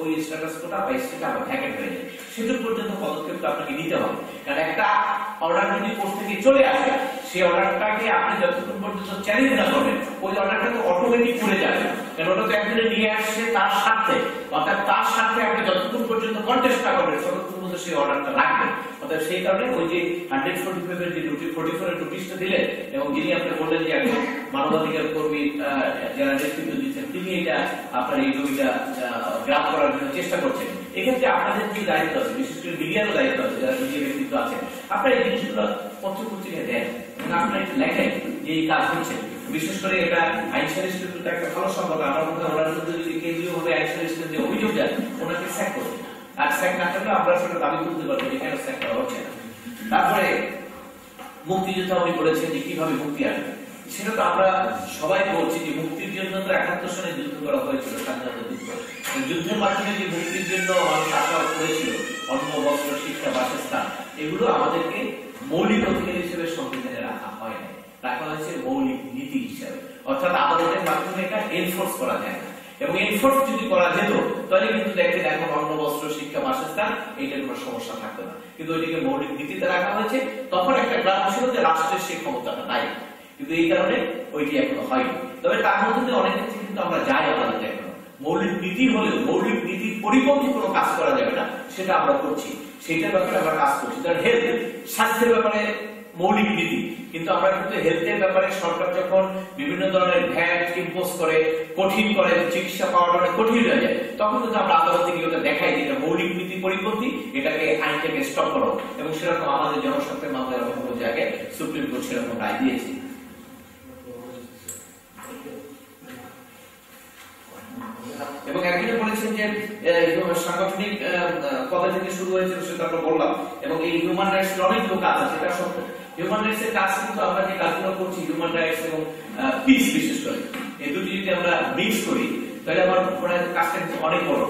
ওই স্ট্যাটাস কোটা বা স্টেটা আবার ভ্যাকেন্ট হয়ে যায়। সেটুক পর্যন্ত পদক্ষেপটা আপনাকে নিতে হবে, কারণ একটা অর্ডার যদি কোর্ট থেকে চলে আসে সেই অর্ডারটাকে আপনি যতক্ষণ পর্যন্ত চ্যালেঞ্জ না করবেন ওই অর্ডারটা তো অটোমেটিক করে যাবে, কারণ ওটা তো একজনে নিয়ে আসছে তার স্বার্থে, অর্থাৎ তার স্বার্থে আপনি যতক্ষণ পর্যন্ত কন্টেস্ট না করবেন ততক্ষণ পর্যন্ত সেই অর্ডারটা রাখবেন। অর্থাৎ সেই কারণে ওই যে 145 এর যে 44 নোটিশটা দিলেন, এবং যিনি আপনি বললেন যে একজন মানবাধিকার কর্মী যারা নেতৃত্ব দিচ্ছেন তিনি এটা আপনার এই জমিটা গ্রাপ করার জন্য চেষ্টা করছেন, এক্ষেত্রে আপনাদের কি দায়িত্ব আছে, বিশেষ করে মিডিয়ারও দায়িত্ব আছে, যারা মিডিয়া ব্যক্তিত্ব আছেন, আপনারা এই জিনিসগুলো পত্রপত্রিকা দেন এবং আপনারা লেখেন যে এই কাজ হচ্ছে। বিশেষ করে এটা আইন সালিসের একটা ভালো সম্পর্ক, আমার মধ্যে ওনার মধ্যে যদি কেন্দ্রীয় ভাবে আইন সালিসের যে অভিযোগ যায় ওনাকে স্যাক করবে, আর স্যাক না করলে আমরা সেটা দাবি করতে পারবো যে কেন স্যাক করা হচ্ছে না। তারপরে মুক্তিযোদ্ধা উনি বলেছেন যে কিভাবে মুক্তি আসবে, সেটা তো আমরা সবাই বলছি যে মুক্তির জন্য তো ৭১ সনে যুদ্ধ করা হয়েছিল, স্বাধীনতা যুদ্ধ। যুদ্ধের মাধ্যমে যে মুক্তির জন্য মানুষ আশা করেছিল, অন্ন, বস্ত্র, শিক্ষা, বাসস্থান, এগুলো আমাদেরকে মৌলিক অধিকার হিসেবে সংবিধানে রাখা হয় না, রাখা হয়েছে মৌলিক নীতি হিসাবে। অর্থাৎ আদালতের মাধ্যমে এটা এনফোর্স করা যায় না, এবং এনফোর্স যদি করা যেত তাহলে কিন্তু দেখেন এখন অন্ন, বস্ত্র, শিক্ষা, বাসস্থান এইটার কোনো সমস্যা থাকতো না। কিন্তু ওইটিকে মৌলিক নীতিতে রাখা হয়েছে। তখন একটা গ্রাম ছিল যে রাষ্ট্রের সেই ক্ষমতাটা নাই, কিন্তু এই কারণে ওইটি এখনো হয়নি। তবে তার মধ্যে অনেক ক্ষেত্রে কিন্তু আমরা যাই আদালতে এখনো। মৌলিক নীতি হলেও মৌলিক নীতির পরিপন্থী কোনো কাজ করা যাবে না, সেটা আমরা করছি, সেটার ব্যাপারে আমরা কাজ করছি। কারণ হেলথ, স্বাস্থ্যের ব্যাপারে মৌলিক নীতি, কিন্তু আমরা কিন্তু হেলথের ব্যাপারে সরকার যখন বিভিন্ন ধরনের ভ্যাট ইম্পোজ করে, কঠিন করে, চিকিৎসা পাওয়াটা অনেক কঠিন হয়ে যায়, তখন কিন্তু আমরা আদালতে গিয়ে ওটা দেখাই যে এটা মৌলিক নীতি পরিপন্থী, এটাকে আইনটাকে স্টপ করো। এবং সেরকম আমাদের জনস্বার্থের মামলায় এরকম কোনো জায়গায় সুপ্রিম কোর্ট সেরকম রায় দিয়েছে। এবং একদিনে বলেছেন যে সাংগঠনিক পদে থেকে শুরু হয়েছিল, সেটা আমরা বললাম। এবং এই হিউম্যান রাইটস অনেকগুলো কাজ আছে, এটা সত্য। হিউম্যান রাইটস এর কাজ কিন্তু আমরা যে কাজগুলো করছি, হিউম্যান রাইটস এবং পিস, বিশেষ করে এই দুটি যদি আমরা মিক্স করি তাহলে আমার মনে হয় কাজটা কিন্তু অনেক বড়।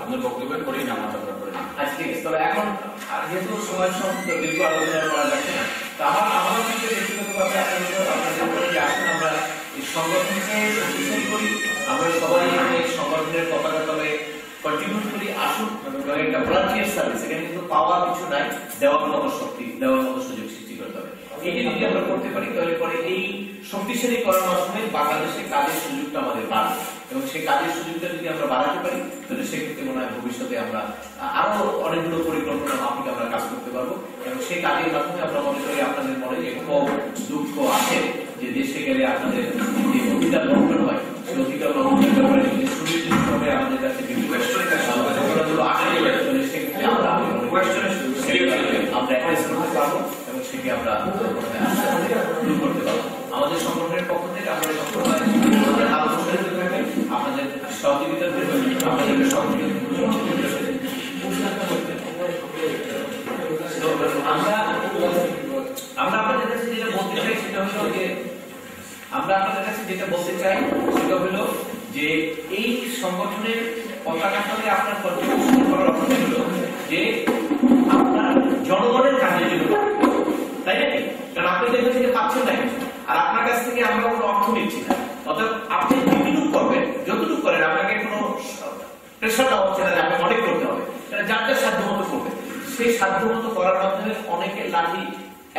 আপনার বক্তব্য করি না, আমার দরকার পড়ে না। আচ্ছা, ঠিক আছে। তবে এখন যেহেতু সময় সম্পর্ক দীর্ঘ আলোচনা করা যাচ্ছে না, তা আমার কিন্তু ব্যক্তিগতভাবে আপনাদের আসুন আমরা এই সংগঠনকে শক্তিশালী করি, আমরা সবাই এই সংগঠনের পতাকা তলে কন্ট্রিবিউট করি। আসুন একটা ভলান্টিয়ার সার্ভিস, এখানে কিন্তু পাওয়ার কিছু নাই, দেওয়ার মতো শক্তি, দেওয়ার মতো সুযোগ সৃষ্টি করতে হবে। এটি যদি আমরা করতে পারি তাহলে পরে এই শক্তিশালী করার মাধ্যমে বাংলাদেশে কাজের সুযোগটা আমাদের বাড়বে, এবং সেই কাজের সুযোগটা যদি আমরা বাড়াতে পারি তাহলে সেক্ষেত্রে মনে হয় ভবিষ্যতে আমরা আরো অনেকগুলো পরিকল্পনা মাফিক আমরা কাজ করতে পারবো। এবং সেই কাজের মাধ্যমে আমরা মনে করি আপনাদের মনে যে খুব দুঃখ আছে যে দেশে গেলে আপনাদের যে অধিকার লঙ্ঘন হয়, সেই অধিকার লঙ্ঘনের ব্যাপারে যদি সুনির্দিষ্টভাবে আমাদের কাছে বিভিন্ন আসে, সেক্ষেত্রে আমরা অ্যাড্রেস করতে পারবো এবং সেটি আমরা দূর করতে পারবো। আমাদের সংগঠনের পক্ষ থেকে আমরা আমাদের আলোচনা থাকি, আপনাদের সহযোগিতা আমাদেরকে সহযোগিতা আমরা আপনাদের কাছে যেটা বলতে চাই সেটা হলো যে এই সংগঠনের পতাকা তলে আপনার কন্ট্রিবিউশন করার অর্থ হলো যে আপনার জনগণের কাজের জন্য, তাই না? কারণ আপনি দেখবেন যে পাচ্ছেন না, আর আপনার কাছ থেকে আমরা কোনো অর্থ নিচ্ছি না। অর্থাৎ আপনি যতটুকু করবেন, যতটুকু করেন, আপনাকে কোনো প্রেশার দেওয়া হচ্ছে না যে আপনি অনেক করতে হবে, যার যার সাধ্য মতো করবেন। সেই সাধ্য মতো করার মাধ্যমে অনেকের লাঠি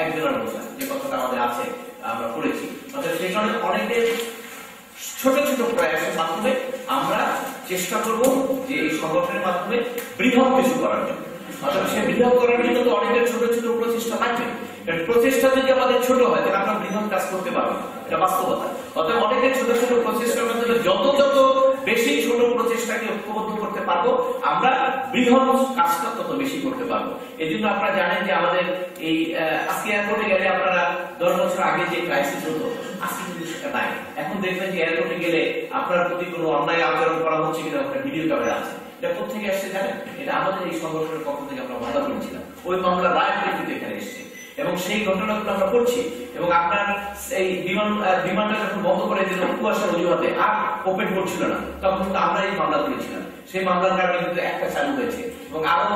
একজনের বোঝা, যে কথাটা আমাদের আছে, আমরা পড়েছি। অর্থাৎ সেই কারণে অনেকের ছোট ছোট প্রয়াসের মাধ্যমে আমরা চেষ্টা করব যে এই সংগঠনের মাধ্যমে বৃহৎ কিছু করার জন্য। অর্থাৎ সেই বৃহৎ করার জন্য তো অনেকের ছোট ছোট প্রচেষ্টা থাকবে। প্রচেষ্টা যদি আমাদের ছোট হয় তাহলে আমরা বৃহৎ কাজ করতে পারবো, এটা বাস্তবতা। অর্থাৎ অনেকের ছোট ছোট প্রচেষ্টার মাধ্যমে যত যত বেশি ছোট প্রচেষ্টাকে ঐক্যবদ্ধ করতে পারবো, আমরা বৃহৎ কাজটা তত বেশি করতে পারবো। এই জন্য আপনারা জানেন যে আমাদের এই আজকে এয়ারপোর্টে গেলে আপনারা 10 বছর আগে যে ক্রাইসিস হতো, আজকে কিন্তু সেটা নাই। এখন দেখবেন যে এয়ারপোর্টে গেলে আপনার প্রতি কোনো অন্যায় আচরণ করা হচ্ছে কিনা আপনার ভিডিও ক্যামেরা আছে। এটা কোথেকে আসছে জানেন? এটা আমাদের এই সংগঠনের পক্ষ থেকে আমরা মামলা করেছিলাম, ওই মামলা রায় প্রেক্ষিতে এখানে এসছে, এবং সেই ঘটনাগুলো আমরা করছি। এবং আপনার এই বিমানটা যখন বন্ধ করে দিল কুয়াশার অজুহাতে, আর ওপেন করছিল না, তখন কিন্তু আমরা এই মামলা করেছিলাম। সেই মামলার কারণে কিন্তু একটা চালু হয়েছে, এবং আরো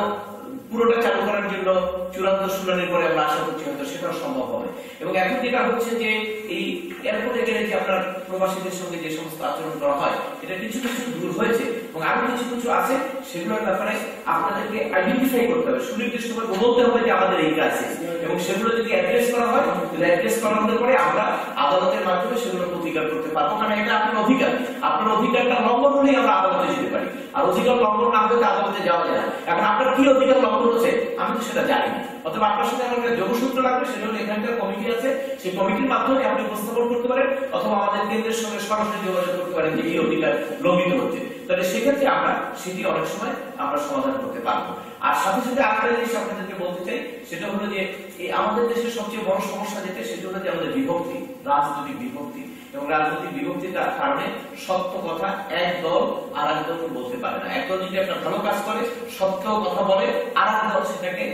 পুরোটা চালু করার জন্য চূড়ান্ত শুনানির পরে আমরা আশা করছি হয়তো সেটাও সম্ভব হবে। এবং এখন যেটা হচ্ছে যে এই এয়ারপোর্টে গেলে যে আপনার প্রবাসীদের সঙ্গে যে সমস্ত আচরণ করা হয়, এটা কিছু কিছু দূর হয়েছে, এবং আরো কিছু কিছু আছে, সেগুলোর ব্যাপারে আপনাদেরকে আইডেন্টিফাই করতে হবে, সুনির্দিষ্টভাবে বলতে হবে যে আমাদের এই ক্রাইসিস, এবং সেগুলো যদি অ্যাড্রেস করা হয়, তাহলে অ্যাড্রেস করানোর পরে আমরা আদালতের মাধ্যমে সেগুলো প্রতিকার করতে পারবো। কারণ এটা আপনার অধিকার, আপনার অধিকারটা লঙ্ঘন হলেই আমরা আদালতে যেতে পারি, আর অধিকার লঙ্ঘন না হলে আদালতে যাওয়া যায় না। এখন আপনার কি অধিকার লঙ্ঘন হচ্ছে আমি তো সেটা জানি না, অথবা আপনার সাথে আমার একটা যোগসূত্র লাগবে, সেটা হলো এখানকার কমিটি আছে, সেই কমিটির মাধ্যমে আপনি উপস্থাপন করতে পারেন, অথবা আমাদের কেন্দ্রের সঙ্গে সরাসরি যোগাযোগ করতে পারেন যে এই অধিকার লঙ্ঘিত হচ্ছে। তাহলে সেক্ষেত্রে আমরা সেটি অনেক সময় আমরা সমাধান করতে পারবো। আর সাথে সাথে আরেকটা জিনিস আপনাদেরকে বলতে চাই, সেটা হলো যে এই আমাদের দেশের সবচেয়ে বড় সমস্যা যেটা, সেটা হলো যে আমাদের বিভক্তি, রাজনৈতিক বিভক্তি। এবং রাজনৈতিক বিভক্তির কারণে সত্য কথা এক দল আর এক দল বলতে পারে না। এক দল যদি একটা ভালো কাজ করে সত্য কথা বলে, আর এক দল সেটাকে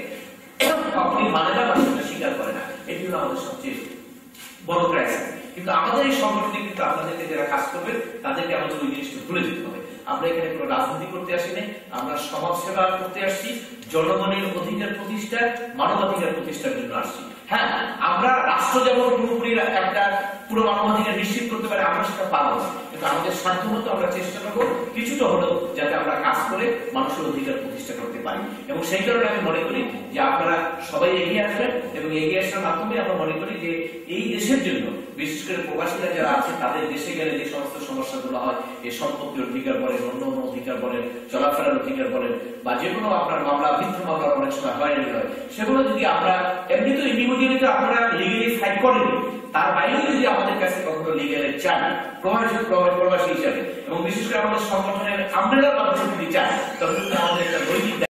আপনি মানে না বা সেটা স্বীকার করে না। এটি হলো আমাদের সবচেয়ে বড় ক্রাইসিস। কিন্তু আমাদের এই সংগঠনে কিন্তু আপনাদেরকে যারা কাজ করবে তাদেরকে আমাদের ওই জিনিসটা ভুলে যেতে হবে। আমরা এখানে কোনো রাজনীতি করতে আসি নাই, আমরা সমাজ সেবা করতে আসছি, জনগণের অধিকার প্রতিষ্ঠা, মানবাধিকার প্রতিষ্ঠার জন্য আসছি। হ্যাঁ, আমরা রাষ্ট্র যেমন পুরোপুরি একটা পুরো মানবাধিকার নিশ্চিত করতে পারে আমরা সেটা পারবো না, কিন্তু আমাদের সাধ্যমতো আমরা চেষ্টা করবো কিছুটা হলেও যাতে আমরা কাজ করে মানুষের অধিকার প্রতিষ্ঠা করতে পারি। এবং সেই কারণে আমি মনে করি যে আপনারা সবাই এগিয়ে আসবেন এবং এগিয়ে আসার মাধ্যমে আমরা মনে করি যে এই দেশের জন্য বিশেষ করে প্রবাসীরা যারা আছে তাদের দেশে গেলে যে সমস্ত সমস্যাগুলো হয়, এই সম্পত্তির অধিকার বলেন, অন্য অন্য অধিকার বলেন, চলাফেরার অধিকার বলেন, বা যে কোনো আপনার মামলা মিথ্যা মামলার অনেক সময় হয়রানি হয়, সেগুলো যদি আমরা এমনি তো ইন্ডিভিজুয়ালি তো আপনারা লিগালি ফাইট করেন, তার বাইরেও যদি আমাদের কাছে কখনো লিগালে চান প্রবাসী হিসাবে এবং বিশেষ করে আমাদের সংগঠনের আমরাও যদি চান তখন আমাদের একটা নৈতিক